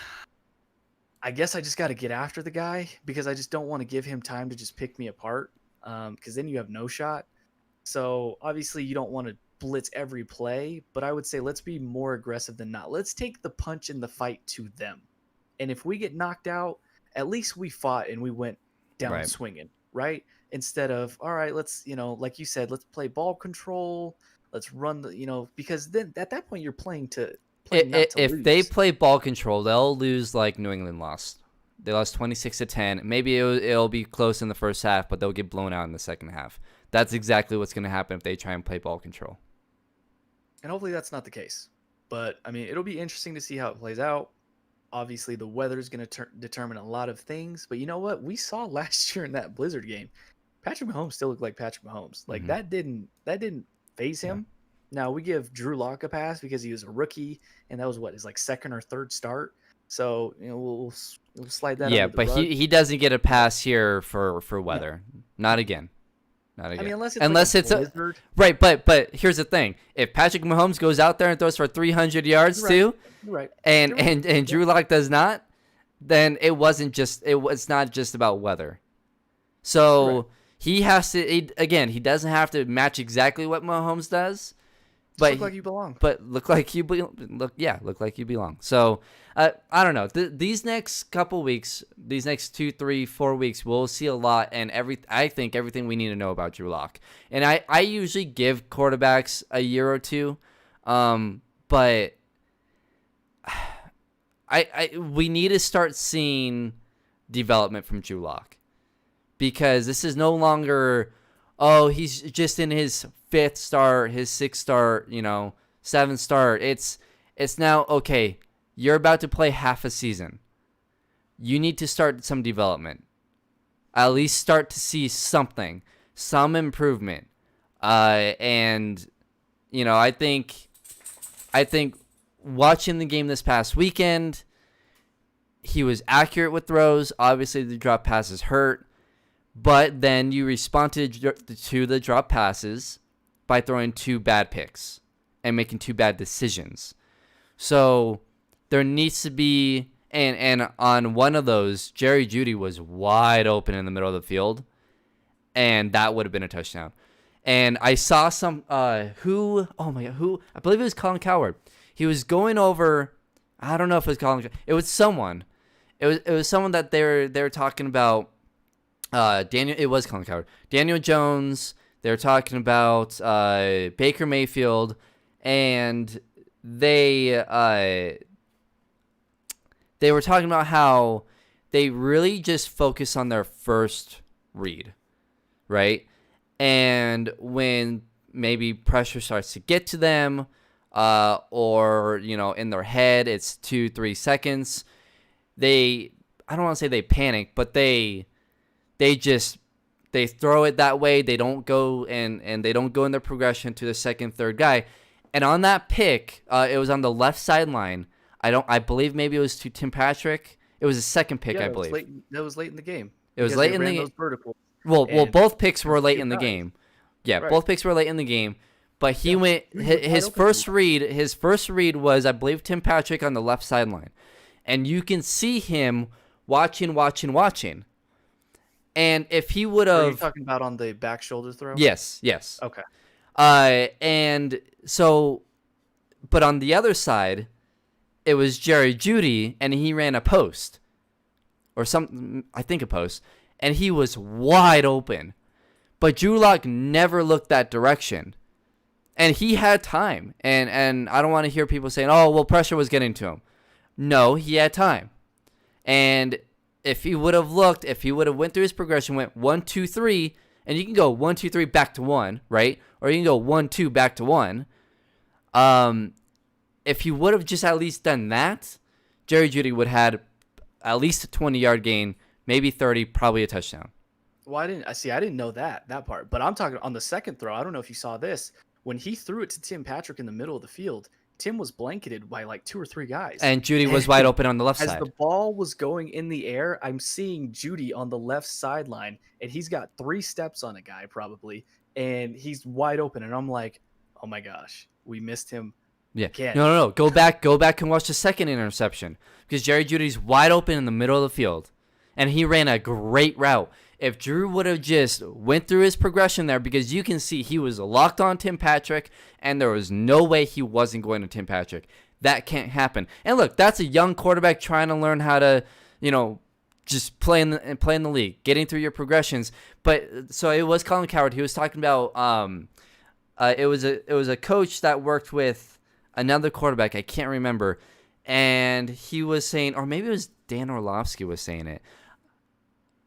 I guess I just got to get after the guy because I just don't want to give him time to just pick me apart. Because then you have no shot. So obviously you don't want to blitz every play, but I would say let's be more aggressive than not. Let's take the punch in the fight to them. And if we get knocked out, at least we fought and we went down Right. swinging, right? Instead of, all right, let's, like you said, let's play ball control. Let's run because then at that point you're playing not to If they lose. play ball control, they'll lose like New England lost. They lost 26-10. Maybe it'll be close in the first half, but they'll get blown out in the second half. That's exactly what's going to happen if they try and play ball control. And hopefully that's not the case. But, I mean, it'll be interesting to see how it plays out. Obviously, the weather is going to determine a lot of things. But you know what? We saw last year in that Blizzard game, Patrick Mahomes still looked like Patrick Mahomes. Like, that didn't phase him. Yeah. Now, we give Drew Lock a pass because he was a rookie, and that was, his, like, second or third start. So, we'll slide that under the but rug. he doesn't get a pass here for weather. No. Not again. Not again. I mean, unless it's like a blizzard. Right, but here's the thing. If Patrick Mahomes goes out there and throws for 300 yards too, right. and Drew Lock does not, then it was not just about weather. So he has to he doesn't have to match exactly what Mahomes does. But look like you belong. But look like you belong. So I don't know. These next couple weeks, these next 2, 3, 4 weeks, we'll see a lot, and I think everything we need to know about Drew Lock. And I usually give quarterbacks a year or two, but we need to start seeing development from Drew Lock, because this is no longer, he's just in his 5th start, his 6th start, 7th start. It's now, okay, you're about to play half a season. You need to start some development. At least start to see something, some improvement. And I think watching the game this past weekend, he was accurate with throws. Obviously, the drop passes hurt. But then you responded to the drop passes by throwing 2 bad picks and making 2 bad decisions. So there needs to be, and on one of those, Jerry Jeudy was wide open in the middle of the field, and that would have been a touchdown. And I saw some, I believe it was Colin Cowherd. He was going over, I don't know if it was Colin, it was someone. It was someone that they were talking about. It was Colin Cowherd. Daniel Jones. They're talking about Baker Mayfield, and they were talking about how they really just focus on their first read, right? And when maybe pressure starts to get to them, or in their head it's 2-3 seconds, I don't want to say they panic, but they throw it that way. They don't go and they don't go in their progression to the second, third guy. And on that pick, it was on the left sideline. I believe maybe it was to Tim Patrick. It was a second pick, I believe. That was late in the game. It was late in the game. Well, both picks were late in the game. Yeah, right. Both picks were late in the game. But he went his first read. His first read was, I believe, Tim Patrick on the left sideline, and you can see him watching. And if he would have, are you talking about on the back shoulder throw? Yes. Okay. And so, but on the other side, it was Jerry Jeudy, and he ran a post, or something. I think a post, and he was wide open. But Drew Lock never looked that direction. And he had time. And I don't want to hear people saying, oh, well, pressure was getting to him. No, he had time. And if he would have went through his progression, went 1, 2, 3, and you can go 1, 2, 3 back to 1, right? Or you can go 1, 2 back to 1. If he would have just at least done that, Jerry Jeudy would have had at least a 20-yard gain, maybe 30, probably a touchdown. Well, I didn't know that part. But I'm talking on the second throw. I don't know if you saw this. When he threw it to Tim Patrick in the middle of the field, Tim was blanketed by like 2 or 3 guys. And Jeudy was wide open on the left As side. the ball was going in the air, I'm seeing Jeudy on the left sideline, and he's got 3 steps on a guy probably, and he's wide open. And I'm like, oh my gosh, we missed him. Yeah. Again. No. Go back and watch the second interception, because Jerry Jeudy's wide open in the middle of the field, and he ran a great route. If Drew would have just went through his progression there, because you can see he was locked on Tim Patrick, and there was no way he wasn't going to Tim Patrick. That can't happen. And look, that's a young quarterback trying to learn how to, just play in the league, getting through your progressions. But so it was Colin Cowherd. He was talking about it was a coach that worked with another quarterback. I can't remember, and he was saying, or maybe it was Dan Orlovsky was saying it.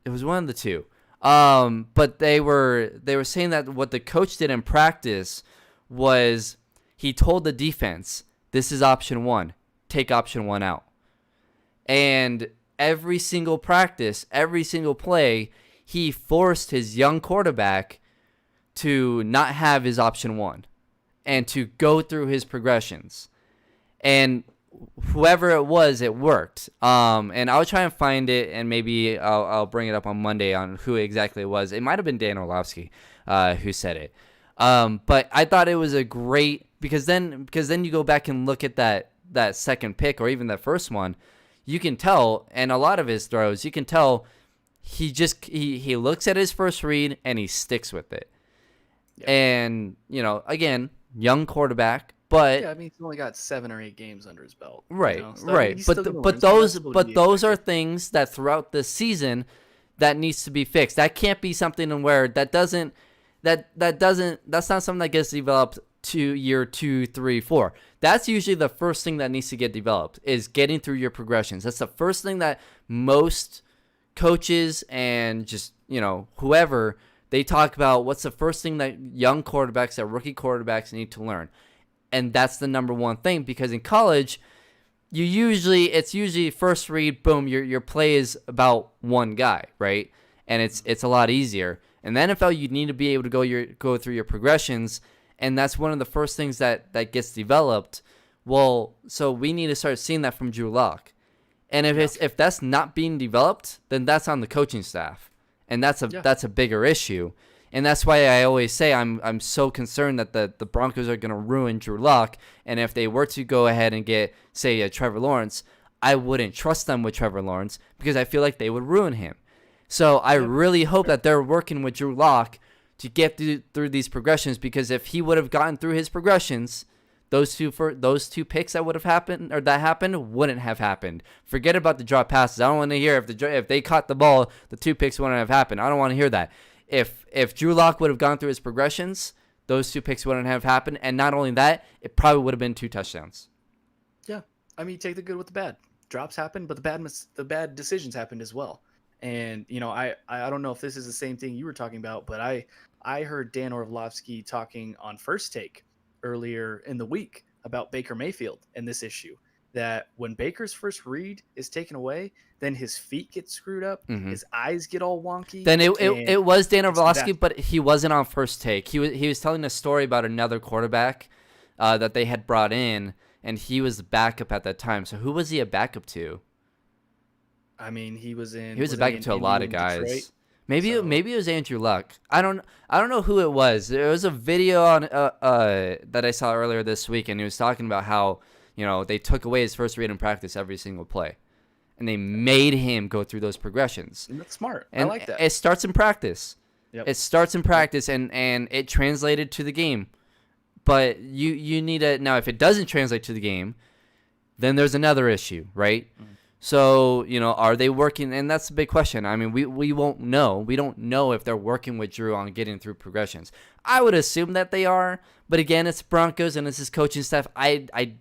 It was one of the two. But they were saying that what the coach did in practice was he told the defense, this is option 1. Take option 1 out. And every single practice, every single play, he forced his young quarterback to not have his option 1 and to go through his progressions. And whoever it was, it worked. And I'll try and find it, and maybe I'll bring it up on Monday on who exactly it was. It might have been Dan Orlovsky who said it. But I thought it was a great, because then you go back and look at that second pick, or even that first one, you can tell, and a lot of his throws, you can tell he looks at his first read and he sticks with it. Yeah. And again, young quarterback. But yeah, I mean, he's only got 7 or 8 games under his belt. Right, So, right. But those are things that throughout the season that needs to be fixed. That can't be something where that's not something that gets developed to year 2, 3, 4. That's usually the first thing that needs to get developed, is getting through your progressions. That's the first thing that most coaches and just whoever, they talk about. What's the first thing that young quarterbacks, that rookie quarterbacks need to learn? And that's the number one thing, because in college, it's usually first read, boom, your play is about one guy, right? And it's a lot easier. In the NFL, you need to be able to go through your progressions, and that's one of the first things that gets developed. Well, so we need to start seeing that from Drew Lock. And if that's not being developed, then that's on the coaching staff, and that's a bigger issue. And that's why I always say I'm so concerned that the Broncos are going to ruin Drew Lock. And if they were to go ahead and get, say, a Trevor Lawrence, I wouldn't trust them with Trevor Lawrence, because I feel like they would ruin him. So I really hope that they're working with Drew Lock to get through these progressions, because if he would have gotten through his progressions, those two picks that would have happened, or that happened, wouldn't have happened. Forget about the drop passes. I don't want to hear if they caught the ball, the 2 picks wouldn't have happened. I don't want to hear that. If Drew Lock would have gone through his progressions, those 2 picks wouldn't have happened. And not only that, it probably would have been 2 touchdowns. Yeah. I mean, take the good with the bad. Drops happen, but the bad decisions happened as well. And, I don't know if this is the same thing you were talking about, but I heard Dan Orlovsky talking on First Take earlier in the week about Baker Mayfield and this issue, that when Baker's first read is taken away, then his feet get screwed up, his eyes get all wonky. Then it was Dan Orlovsky, but he wasn't on First Take. He was telling a story about another quarterback that they had brought in, and he was the backup at that time. So who was he a backup to? I mean, he was a backup to a lot of guys. Maybe it was Andrew Luck. I don't know who it was. There was a video on that I saw earlier this week, and he was talking about how they took away his first read in practice every single play, and they made him go through those progressions. And that's smart. And I like that. It starts in practice. Yep. It starts in practice, and it translated to the game. But you need to now. If it doesn't translate to the game, then there's another issue, right? Mm-hmm. So, are they working? And that's a big question. I mean, we won't know. We don't know if they're working with Drew on getting through progressions. I would assume that they are. But again, it's Broncos and it's his coaching staff. I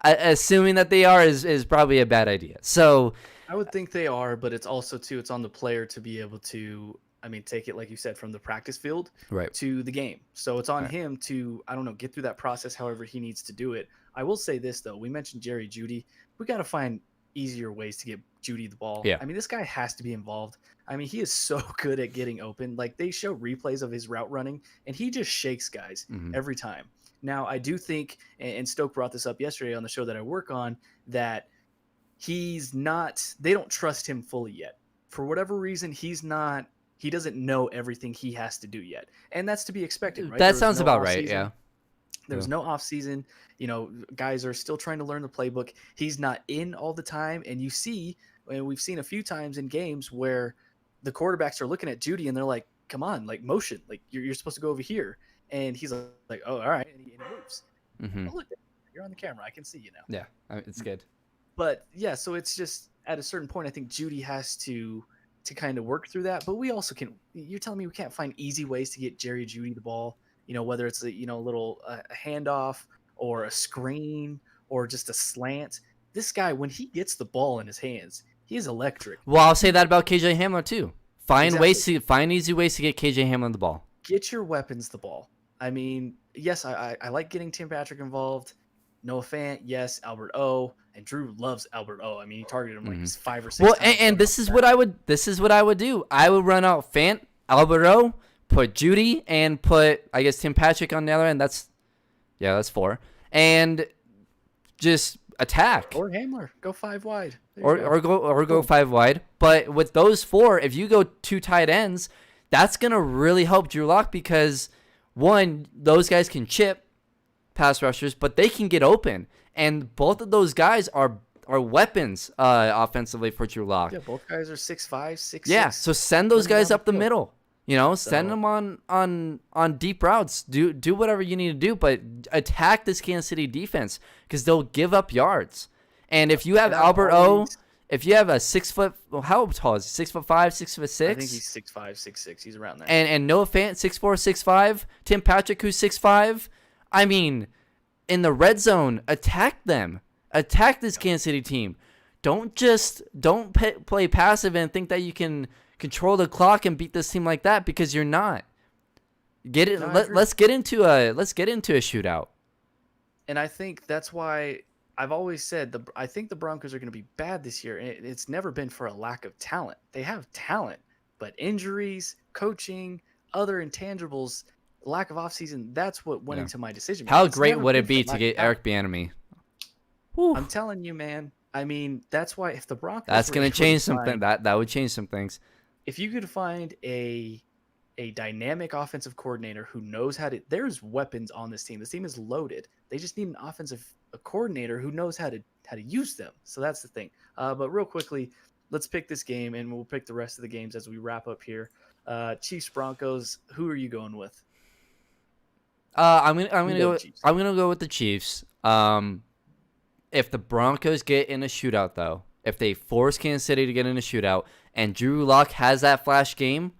assuming that they are is probably a bad idea. So I would think they are, but it's also too it's on the player to be able to, I mean, take it like you said from the practice field Right. to the game. So it's on Right. him to, I don't know, get through that process however he needs to do it. I will say this though, we mentioned Jerry Judy. We got to find easier ways to get Judy the ball. Yeah. I mean, this guy has to be involved. I mean, he is so good at getting open. Like they show replays of his route running and he just shakes guys Hmm. every time. Now, I do think and Stoke brought this up yesterday on the show that I work on that he's not they don't trust him fully yet for whatever reason. He doesn't know everything he has to do yet, and that's to be expected, right? That sounds about right. Yeah. There Yeah. was no off season. Guys are still trying to learn the playbook. He's not in all the time, and you see, and we've seen a few times in games where the quarterbacks are looking at Judy and they're like, come on, like motion, like you're supposed to go over here, and he's like, oh, all right, and he moves. Hmm. Oh, look, you're on the camera, I can see you now. Yeah. It's good. But yeah, so it's just at a certain point, I think Judy has to kind of work through that. But we also can. You're telling me we can't find easy ways to get Jerry Judy the ball? Whether it's a little a handoff or a screen or just a slant. This guy, when he gets the ball in his hands, he is electric. Well, I'll say that about KJ Hamler too. Exactly. Find easy ways to get KJ Hamler the ball. Get your weapons the ball. I mean, yes, I like getting Tim Patrick involved. Noah Fant, yes, Albert O, and Drew loves Albert O. I mean, he targeted him like Hmm. 5 or 6 Well, times. and this is what I would do. I would run out Fant, Alvaro, put Judy, and put I guess Tim Patrick on the other end. That's 4, and just attack Or Hamler, go 5 wide. There you or go 5 wide. But with those 4, if you go 2 tight ends, that's gonna really help Drew Lock because one, those guys can chip pass rushers, but they can get open, and both of those guys are weapons offensively for Drew Lock. Yeah, both guys are 6'5", 6'6". Yeah, so send those running guys down up the field. middle. Send So them on deep routes. Do whatever you need to do, but attack this Kansas City defense because they'll give up yards. And if you have and I've Albert O, always, if you have a 6 foot, well, how tall is he? 6'5", 6'6", I think he's 6'5", 6'6". He's around there. and Noah Fant 6'4", 6'5", Tim Patrick who's 6'5". I mean, in the red zone, attack them. Attack this Kansas City team. Don't play passive and think that you can control the clock and beat this team like that because you're not. Get it. No, I agree. Let's get into a shootout. And I think that's why I've always said I think the Broncos are going to be bad this year, and it's never been for a lack of talent. They have talent, but injuries, coaching, other intangibles, lack of offseason, that's what went Yeah. into my decision. How It's great never would been it be for to lack of get talent. Eric Bieniemy? I'm telling you, man. I mean, that's why if the Broncos That's were gonna able to change something. find- That would change some things. if you could find a dynamic offensive coordinator who knows how to, there's weapons on this team. This team is loaded. They just need an offensive coordinator who knows how to use them. So that's the thing. But real quickly, let's pick this game, and we'll pick the rest of the games as we wrap up here. Chiefs Broncos. Who are you going with? I'm gonna You go. Chiefs. I'm gonna go with the Chiefs. If the Broncos get in a shootout, though, if they force Kansas City to get in a shootout, and Drew Lock has that flash game,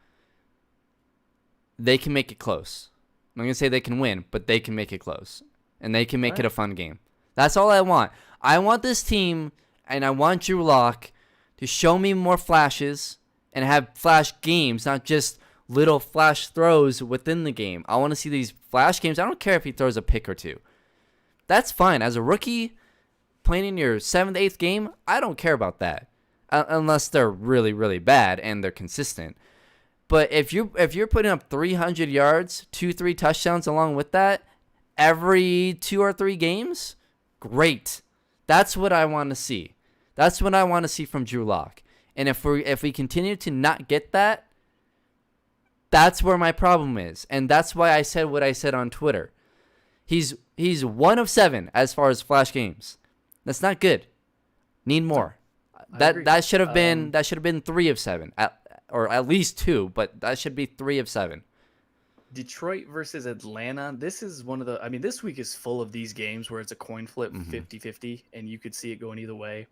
they can make it close. I'm not gonna say they can win, but they can make it close, and they can make it a fun game. That's all I want. I want this team, and I want Drew Lock to show me more flashes and have flash games, not just little flash throws within the game. I want to see these flash games. I don't care if he throws a pick or two. That's fine. As a rookie playing in your 7th, 8th game, I don't care about that. Unless they're really, really bad and they're consistent. But if you're putting up 300 yards, 2-3 touchdowns along with that every 2 or 3 games, great. That's what I want to see. That's what I want to see from Drew Lock. And if we continue to not get that, that's where my problem is. And that's why I said what I said on Twitter. He's 1 of 7 as far as flash games. That's not good. Need more. That should have been 3 of 7 or at least 2, but that should be 3 of 7. Detroit versus Atlanta. This is one of the, I mean, this week is full of these games where it's a coin flip, 50-50, and you could see it going either way.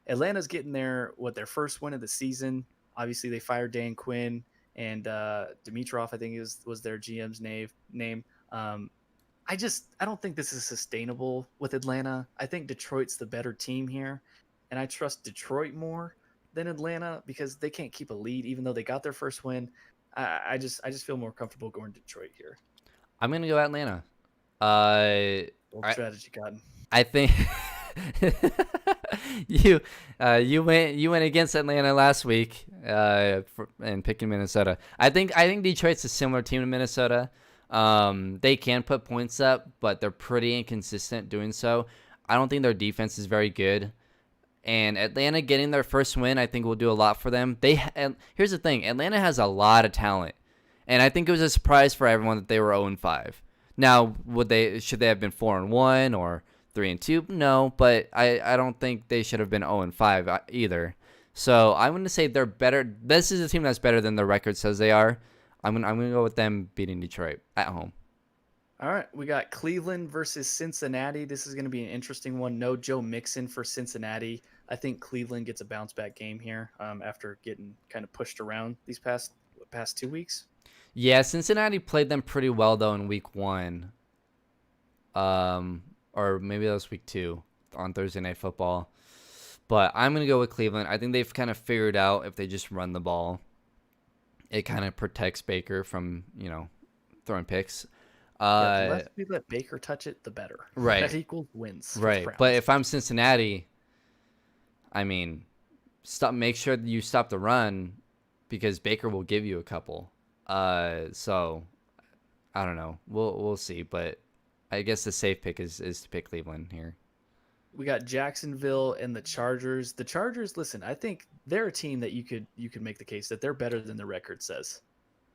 Atlanta's getting their first win of the season. Obviously, they fired Dan Quinn, and Dimitrov, I think, was their GM's name. I don't think this is sustainable with Atlanta. I think Detroit's the better team here, and I trust Detroit more. than Atlanta because they can't keep a lead even though they got their first win. I just feel more comfortable going to Detroit here. I'm gonna go Atlanta. Uh, Bold I strategy, Cotton. I think you you went against Atlanta last week and picking Minnesota. I think Detroit's a similar team to Minnesota. They can put points up, but they're pretty inconsistent doing so. I don't think their defense is very good. And Atlanta getting their first win, I think, will do a lot for them. And here's the thing: Atlanta has a lot of talent, and I think it was a surprise for everyone that they were 0-5. Now, should they have been 4-1 or 3-2? No, but I don't think they should have been 0-5 either. So I'm going to say they're better. This is a team that's better than their record says they are. I'm gonna go with them beating Detroit at home. All right, we got Cleveland versus Cincinnati. This is going to be an interesting one. No Joe Mixon for Cincinnati. I think Cleveland gets a bounce back game here after getting kind of pushed around these past 2 weeks. Yeah, Cincinnati played them pretty well though in week 1. Or maybe that was week 2 on Thursday Night Football. But I'm gonna go with Cleveland. I think they've kind of figured out if they just run the ball, it kind of protects Baker from throwing picks. Yeah, the less we let Baker touch it, the better. Right. That equals wins. Right. But if I'm Cincinnati, I mean, make sure that you stop the run because Baker will give you a couple. So I don't know. We'll see, but I guess the safe pick is to pick Cleveland here. We got Jacksonville and the Chargers. The Chargers, listen, I think they're a team that you could make the case that they're better than the record says.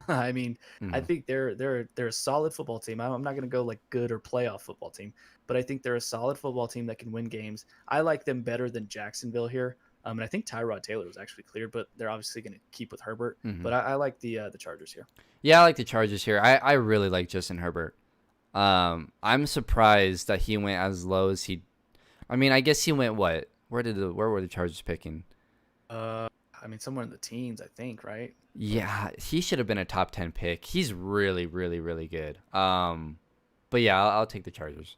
I mean, I think they're a solid football team. I'm not going to go like good or playoff football team, but I think they're a solid football team that can win games. I like them better than Jacksonville here. And I think Tyrod Taylor was actually cleared, but they're obviously going to keep with Herbert. But I like the Chargers here. Yeah, I like the Chargers here. I really like Justin Herbert. I'm surprised that he went as low as he. I mean, I guess he went what? Where were the Chargers picking? I mean, somewhere in the teens, I think, right? Yeah, he should have been a top 10 pick. He's really, really, really good. But yeah, I'll take the Chargers.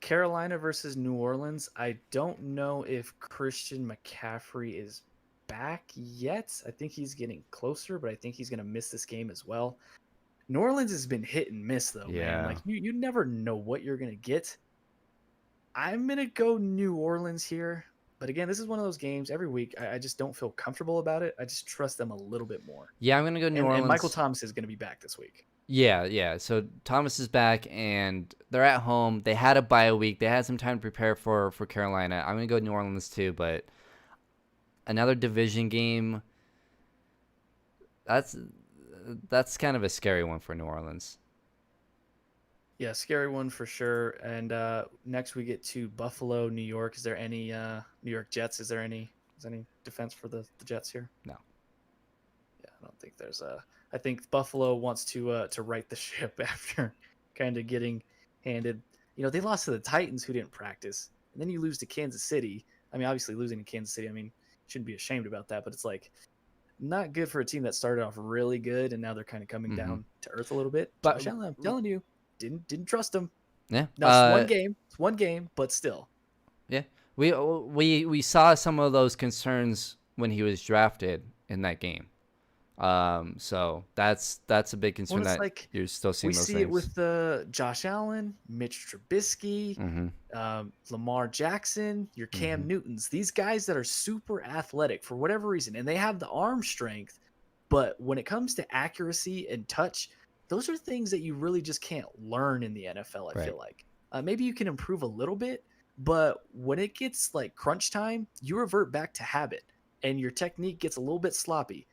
Carolina versus New Orleans. I don't know if Christian McCaffrey is back yet. I think he's getting closer, but I think he's going to miss this game as well. New Orleans has been hit and miss, though, man. Like, you never know what you're going to get. I'm going to go New Orleans here. But again, this is one of those games every week. I just don't feel comfortable about it. I just trust them a little bit more. Yeah, I'm going to go New Orleans. And Michael Thomas is going to be back this week. Yeah. So Thomas is back, and they're at home. They had a bye week. They had some time to prepare for Carolina. I'm going to go New Orleans too, but another division game, that's kind of a scary one for New Orleans. Yeah, scary one for sure. And next we get to Buffalo, New York. Is there any New York Jets? Is there any defense for the Jets here? No. Yeah, I don't think there's a. I think Buffalo wants to right the ship after kind of getting handed. They lost to the Titans, who didn't practice, and then you lose to Kansas City. I mean, obviously losing to Kansas City. I mean, shouldn't be ashamed about that, but it's like not good for a team that started off really good and now they're kind of coming down to earth a little bit. But Josh Allen, I'm telling you. Didn't trust him. Yeah. No, it's one game, but still. Yeah. We saw some of those concerns when he was drafted in that game. So that's a big concern that like, you're still seeing those things. We see it with Josh Allen, Mitch Trubisky, Lamar Jackson, your Cam Newtons. These guys that are super athletic for whatever reason, and they have the arm strength, but when it comes to accuracy and touch, those are things that you really just can't learn in the NFL, I feel like. Maybe you can improve a little bit, but when it gets like crunch time, you revert back to habit and your technique gets a little bit sloppy.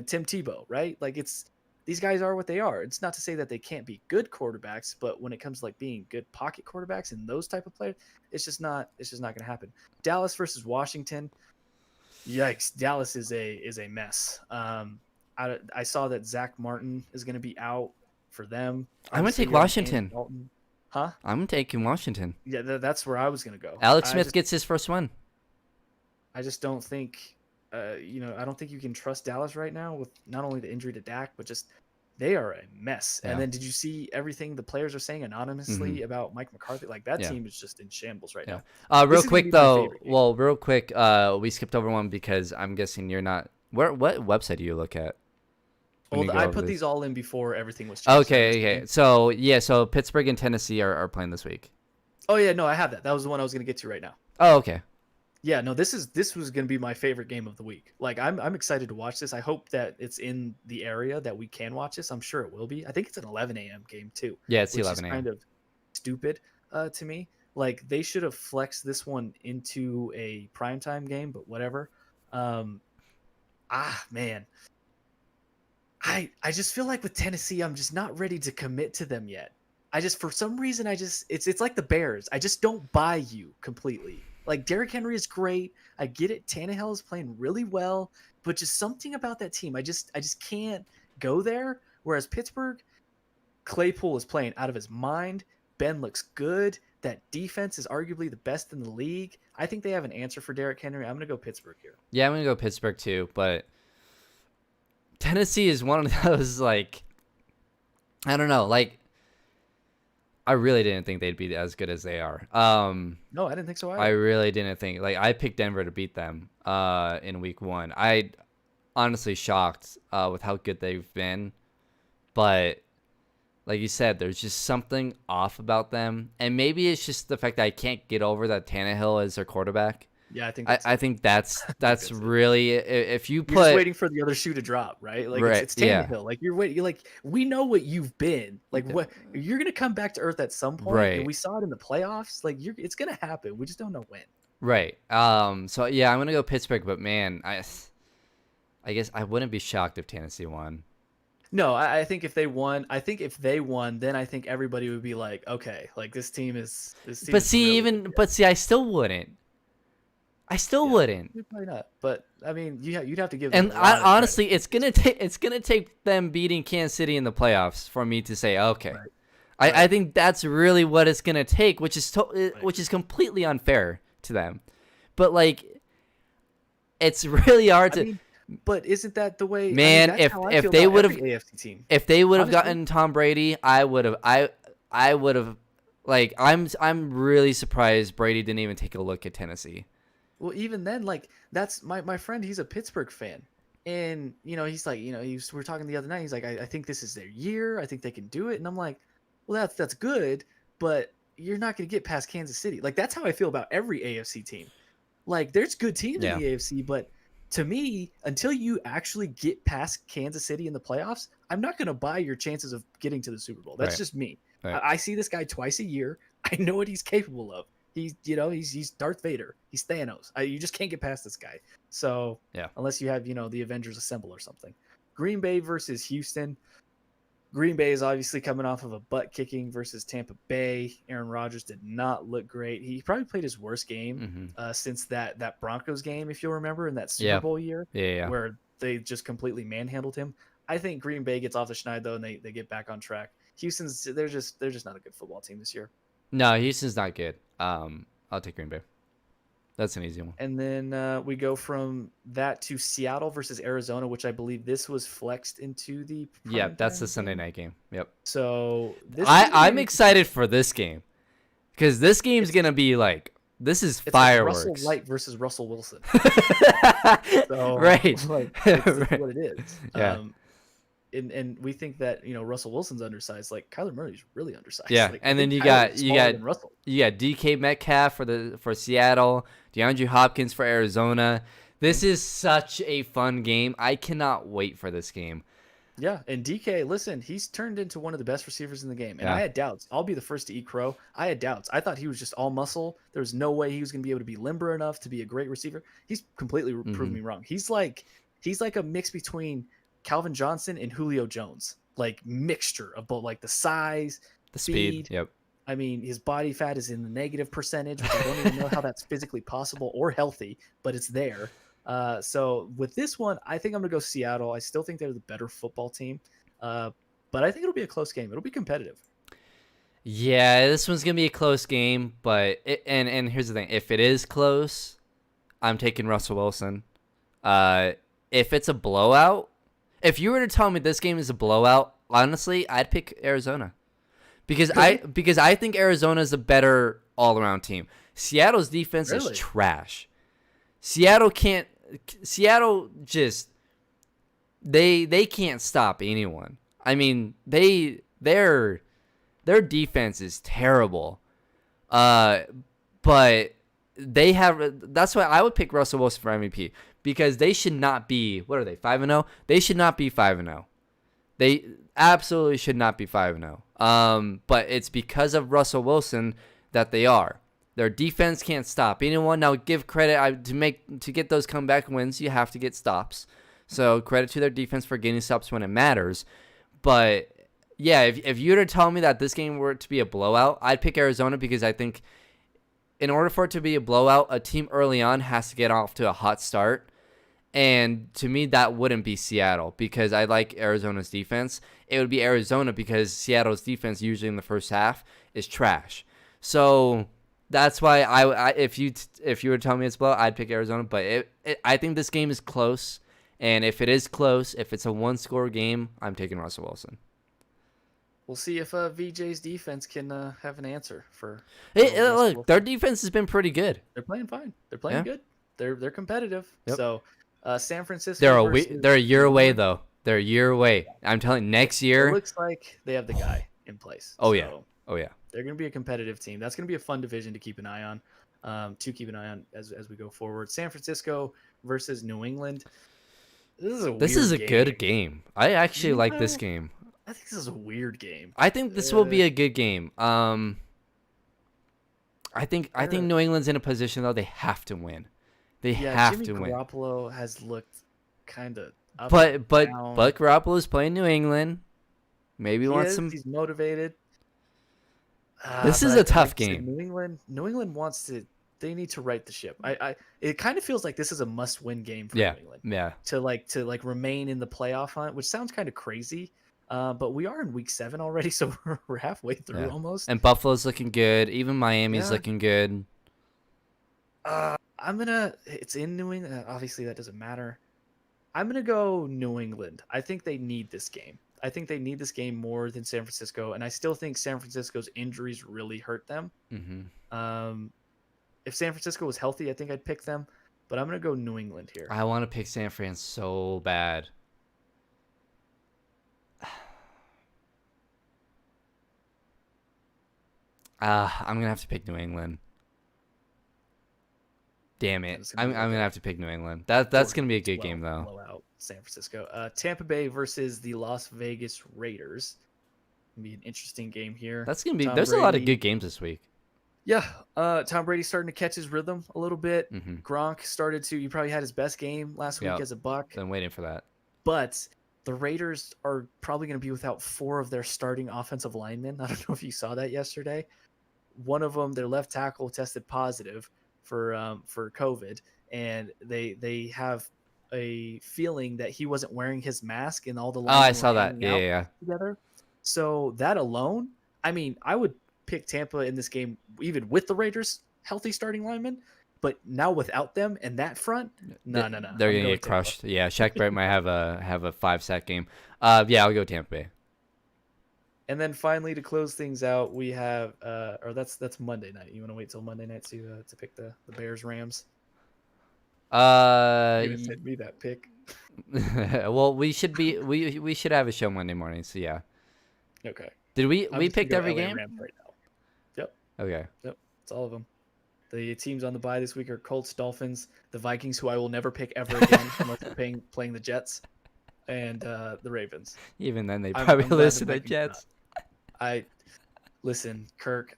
Tim Tebow, right? Like these guys are what they are. It's not to say that they can't be good quarterbacks, but when it comes to like being good pocket quarterbacks and those type of players, it's just not going to happen. Dallas versus Washington. Yikes. Dallas is a mess. I saw that Zach Martin is going to be out for them. I'm going to take Washington. Huh? I'm taking Washington. Yeah, that's where I was going to go. Alex Smith gets his first one. I just don't think, I don't think you can trust Dallas right now with not only the injury to Dak, but just they are a mess. And Yeah. then did you see everything the players are saying anonymously about Mike McCarthy? Like that Yeah. team is just in shambles right Yeah. now. Real This is gonna quick be my though. favorite game. Well, real quick. We skipped over one because I'm guessing you're not. What website do you look at when you Well, go I over put this? these all in before everything was changed. So Okay. Okay. So yeah. So Pittsburgh and Tennessee are playing this week. oh yeah, no, I have that. That was the one I was gonna get to right now. Oh, okay. Yeah, no, this was gonna be my favorite game of the week. Like I'm excited to watch this. I hope that it's in the area that we can watch this. I'm sure it will be. I think it's an 11 a.m. game too, Yeah, it's which is 11 a.m. kind of stupid to me. Like they should have flexed this one into a primetime game, but whatever. Um, man, I just feel like with Tennessee, I'm just not ready to commit to them yet. I just for some reason it's like the Bears. I just don't buy you completely. Like Derrick Henry is great. I get it. Tannehill is playing really well, but just something about that team, I just can't go there. Whereas Pittsburgh, Claypool is playing out of his mind. Ben looks good. That defense is arguably the best in the league. I think they have an answer for Derrick Henry. I'm gonna go Pittsburgh here. Yeah, I'm gonna go Pittsburgh too, but Tennessee is one of those like I don't know, like I really didn't think they'd be as good as they are. No, I didn't think so I either. really didn't think like I picked Denver to beat them in week 1. I honestly shocked with how good they've been, but like you said, there's just something off about them, and maybe it's just the fact that I can't get over that Tannehill is their quarterback. Yeah, I think I that's think that's that's it. really if you You're just put waiting for the other shoe to drop, right? Like right, it's yeah, Tannehill. Like you're waiting. You're like we know what you've been. Like Yeah. what you're gonna come back to earth at some point, Right. and we saw it in the playoffs. Like it's gonna happen. We just don't know when. Right. So yeah, I'm gonna go Pittsburgh, but man, I guess I wouldn't be shocked if Tennessee won. No, I think if they won, then I think everybody would be like, okay, like this team But is see, really even good. but see, I still wouldn't. I still Yeah, wouldn't. probably not. But I mean, you'd have to give them And a lot of credit. honestly, it's gonna take them beating Kansas City in the playoffs for me to say okay. Right. I think that's really what it's gonna take, which is Right. which is completely unfair to them. But like, it's really hard I to. mean, but isn't that the way? Man, that's how I if feel they about would every have AFC team. if they would have Honestly. gotten Tom Brady, I would have I would have like I'm really surprised Brady didn't even take a look at Tennessee. Well, even then, like that's my friend. He's a Pittsburgh fan, and he's like, we were talking the other night. He's like, I think this is their year. I think they can do it. And I'm like, well, that's good, but you're not going to get past Kansas City. Like that's how I feel about every AFC team. Like there's good teams Yeah. in the AFC, but to me, until you actually get past Kansas City in the playoffs, I'm not going to buy your chances of getting to the Super Bowl. That's Right. just me. Right. I see this guy twice a year. I know what he's capable of. He's Darth Vader. He's Thanos. You just can't get past this guy. So Yeah. unless you have the Avengers assemble or something. Green Bay versus Houston. Green Bay is obviously coming off of a butt kicking versus Tampa Bay. Aaron Rodgers did not look great. He probably played his worst game since that Broncos game, if you'll remember, in that Super Bowl year, Yeah. where they just completely manhandled him. I think Green Bay gets off the schneid though, and they get back on track. Houston's they're just not a good football team this year. No, Houston's not good. I'll take Green Bay. That's an easy one. And then we go from that to Seattle versus Arizona, which I believe this was flexed into the Yeah, that's primetime the Sunday game. night game. Yep. So I'm excited for this game because this game's gonna be like this is it's fireworks. Like Russell White versus Russell Wilson. So, right. Like, it's Right. what it is. Yeah. And we think that Russell Wilson's undersized. Like Kyler Murray's really undersized. Yeah, Like, and I then think you Kyler got is smaller than Russell. DK Metcalf for Seattle, DeAndre Hopkins for Arizona. This is such a fun game. I cannot wait for this game. Yeah, and DK, listen, he's turned into one of the best receivers in the game. And Yeah. I had doubts. I'll be the first to eat crow. I had doubts. I thought he was just all muscle. There was no way he was going to be able to be limber enough to be a great receiver. He's completely proved me wrong. He's like a mix between Calvin Johnson and Julio Jones. Like mixture of both, like the size, The speed. Yep. I mean, his body fat is in the negative percentage, which I don't even know how that's physically possible or healthy, but it's there. So with this one, I think I'm going to go Seattle. I still think they're the better football team, but I think it'll be a close game. It'll be competitive. Yeah, this one's gonna be a close game, but and here's the thing: if it is close, I'm taking Russell Wilson. If it's a blowout, if you were to tell me this game is a blowout, honestly, I'd pick Arizona because Really? I think Arizona is a better all around team. Seattle's defense is Really? trash. Seattle can't. Seattle just they can't stop anyone. I mean, their defense is terrible. Uh, but they have. That's why I would pick Russell Wilson for MVP because they should not be. What are they? 5-0. They should not be 5-0. They absolutely should not be 5-0. But it's because of Russell Wilson that they are. Their defense can't stop anyone. Now, give credit to get those comeback wins. You have to get stops. So credit to their defense for getting stops when it matters. But yeah, if you were to tell me that this game were to be a blowout, I'd pick Arizona because I think in order for it to be a blowout, a team early on has to get off to a hot start. And to me, that wouldn't be Seattle because I like Arizona's defense. It would be Arizona because Seattle's defense usually in the first half is trash. So that's why if you were to tell me it's blowout, I'd pick Arizona. But I think this game is close. And if it is close, if it's a one-score game, I'm taking Russell Wilson. We'll see if VJ's defense can have an answer for. Hey, look, their defense has been pretty good. They're playing fine. They're playing good. They're competitive. Yep. So San Francisco. They're a year away though. They're a year away. I'm telling you, next year. It looks like they have the guy in place. Oh so yeah. Oh yeah. They're going to be a competitive team. That's going to be a fun division to keep an eye on. As we go forward. San Francisco versus New England. This is a good game. I actually like this game. I think this is a weird game. I think this will be a good game. I think New England's in a position though they have to win. They have to win. Garoppolo has looked kind of up but down. Garoppolo's playing New England. Maybe He's motivated. This is a tough game. New England wants to. They need to right the ship. It kind of feels like this is a must-win game for New England. Yeah. To remain in the playoff hunt, which sounds kind of crazy. But we are in week 7 already, so we're halfway through almost. And Buffalo's looking good. Even Miami's looking good. It's in New England. Obviously, that doesn't matter. I'm gonna go New England. I think they need this game. I think they need this game more than San Francisco, and I still think San Francisco's injuries really hurt them. Mm-hmm. If San Francisco was healthy, I think I'd pick them, but I'm gonna go New England here. I want to pick San Fran so bad. I'm gonna have to pick New England. Damn it! I'm gonna have to pick New England. That's gonna be a good game though. Blowout San Francisco. Tampa Bay versus the Las Vegas Raiders. Gonna be an interesting game here. That's gonna be. There's a lot of good games this week. Yeah, Tom Brady's starting to catch his rhythm a little bit. Mm-hmm. Gronk started to. He probably had his best game last week as a Buck. Been waiting for that. But the Raiders are probably going to be without 4 of their starting offensive linemen. I don't know if you saw that yesterday. One of them, their left tackle, tested positive for COVID, and they have a feeling that he wasn't wearing his mask, and all the linemen I saw that. Yeah. Together. So that alone, I mean, I would pick Tampa in this game, even with the Raiders healthy starting linemen, but now without them and that front, no. They're gonna get crushed. Yeah, Shaq Barrett might have a 5-sack game. Yeah, I'll go Tampa Bay. And then finally to close things out, we have or that's Monday night. You want to wait till Monday night to pick the Bears Rams? You sent me that pick. Well, we should have a show Monday morning. So yeah. Okay. Did we picked every LA game? Rams right now. Yep. Okay. Yep. It's all of them. The teams on the bye this week are Colts, Dolphins, the Vikings, who I will never pick ever again unless they're playing the Jets, and the Ravens. Even then, they probably lose to the Jets. Listen, Kirk.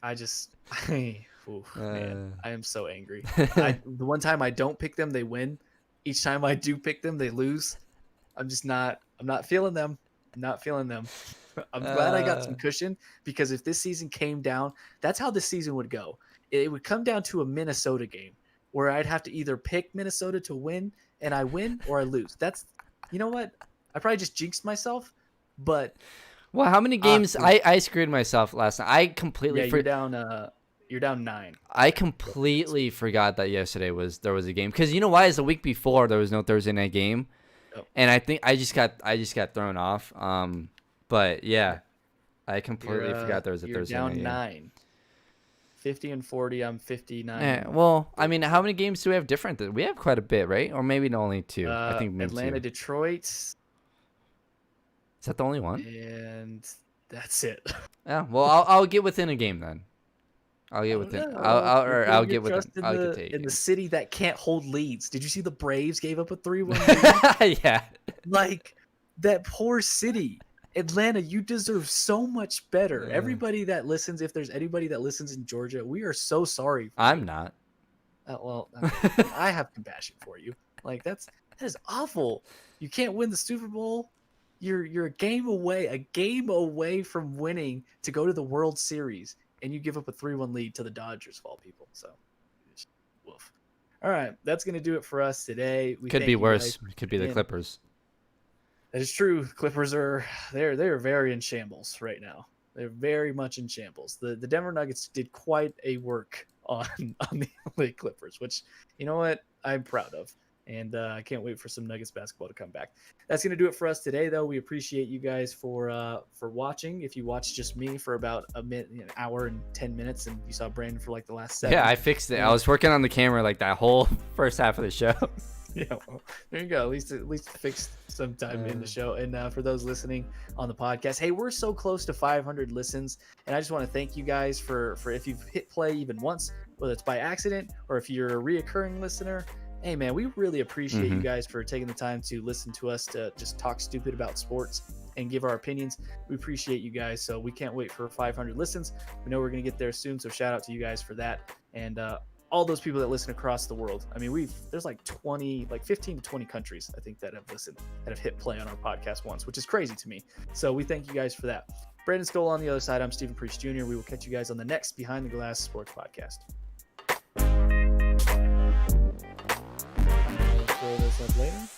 Man, I am so angry. The one time I don't pick them, they win. Each time I do pick them, they lose. I'm not feeling them. I'm not feeling them. I'm glad I got some cushion, because if this season came down, that's how this season would go. It would come down to a Minnesota game where I'd have to either pick Minnesota to win and I win, or I lose. You know what? I probably just jinxed myself, but. Well, how many games? I screwed myself last night. I completely. You're down 9. I completely forgot that yesterday there was a game, because you know why? Is the week before there was no Thursday night game, and I think I just got thrown off. But yeah, I completely You're forgot there was a you're Thursday night down game. 9. 50-40. I'm 59 Yeah, and well, I mean, how 42. many games do we have different? We have quite a bit, right? Or maybe only 2. I think maybe Atlanta, 2. Detroit, Is that the only one? and that's it. Yeah. Well, I'll get within a game then. I'll I get don't within. know. You're I'll putting your get within. trust in I'll get the to 8 in the games. city that can't hold leads. Did you see the Braves gave up a 3-1 lead? Yeah. Like that poor city. Atlanta, you deserve so much better. Uh, Everybody that listens, if there's anybody that listens in Georgia, we are so sorry for I'm you. not. Well, okay. I have compassion for you. Like that is awful. You can't win the Super Bowl. You're a game away from winning to go to the World Series, and you give up a 3-1 lead to the Dodgers of all people. So, woof. All right, that's gonna do it for us today. We Could thank be you worse. guys for It could be the tuning in. Clippers. That is true. Clippers are they're very in shambles right now. They're very much in shambles. The Denver Nuggets did quite a work on the LA Clippers, which you know what I'm proud of, and I can't wait for some Nuggets basketball to come back. That's gonna do it for us today, though. We appreciate you guys for watching. If you watched just me for about an hour and 10 minutes, and you saw Brandon for like the last 7. Yeah, I fixed it. I was working on the camera like that whole first half of the show. Yeah, well, there you go. At least fixed some time in the show. And for those listening on the podcast, hey, we're so close to 500 listens, and I just want to thank you guys for if you've hit play even once, whether it's by accident or if you're a reoccurring listener. Hey, man, we really appreciate you guys for taking the time to listen to us to just talk stupid about sports and give our opinions. We appreciate you guys, so we can't wait for 500 listens. We know we're going to get there soon, so shout out to you guys for that. And all those people that listen across the world. I mean, there's like 15 to 20 countries, I think, that have listened, that have hit play on our podcast once, which is crazy to me. So we thank you guys for that. Brandon Skoll on the other side. I'm Stephen Priest Jr. We will catch you guys on the next Behind the Glass Sports Podcast. Throw this up later.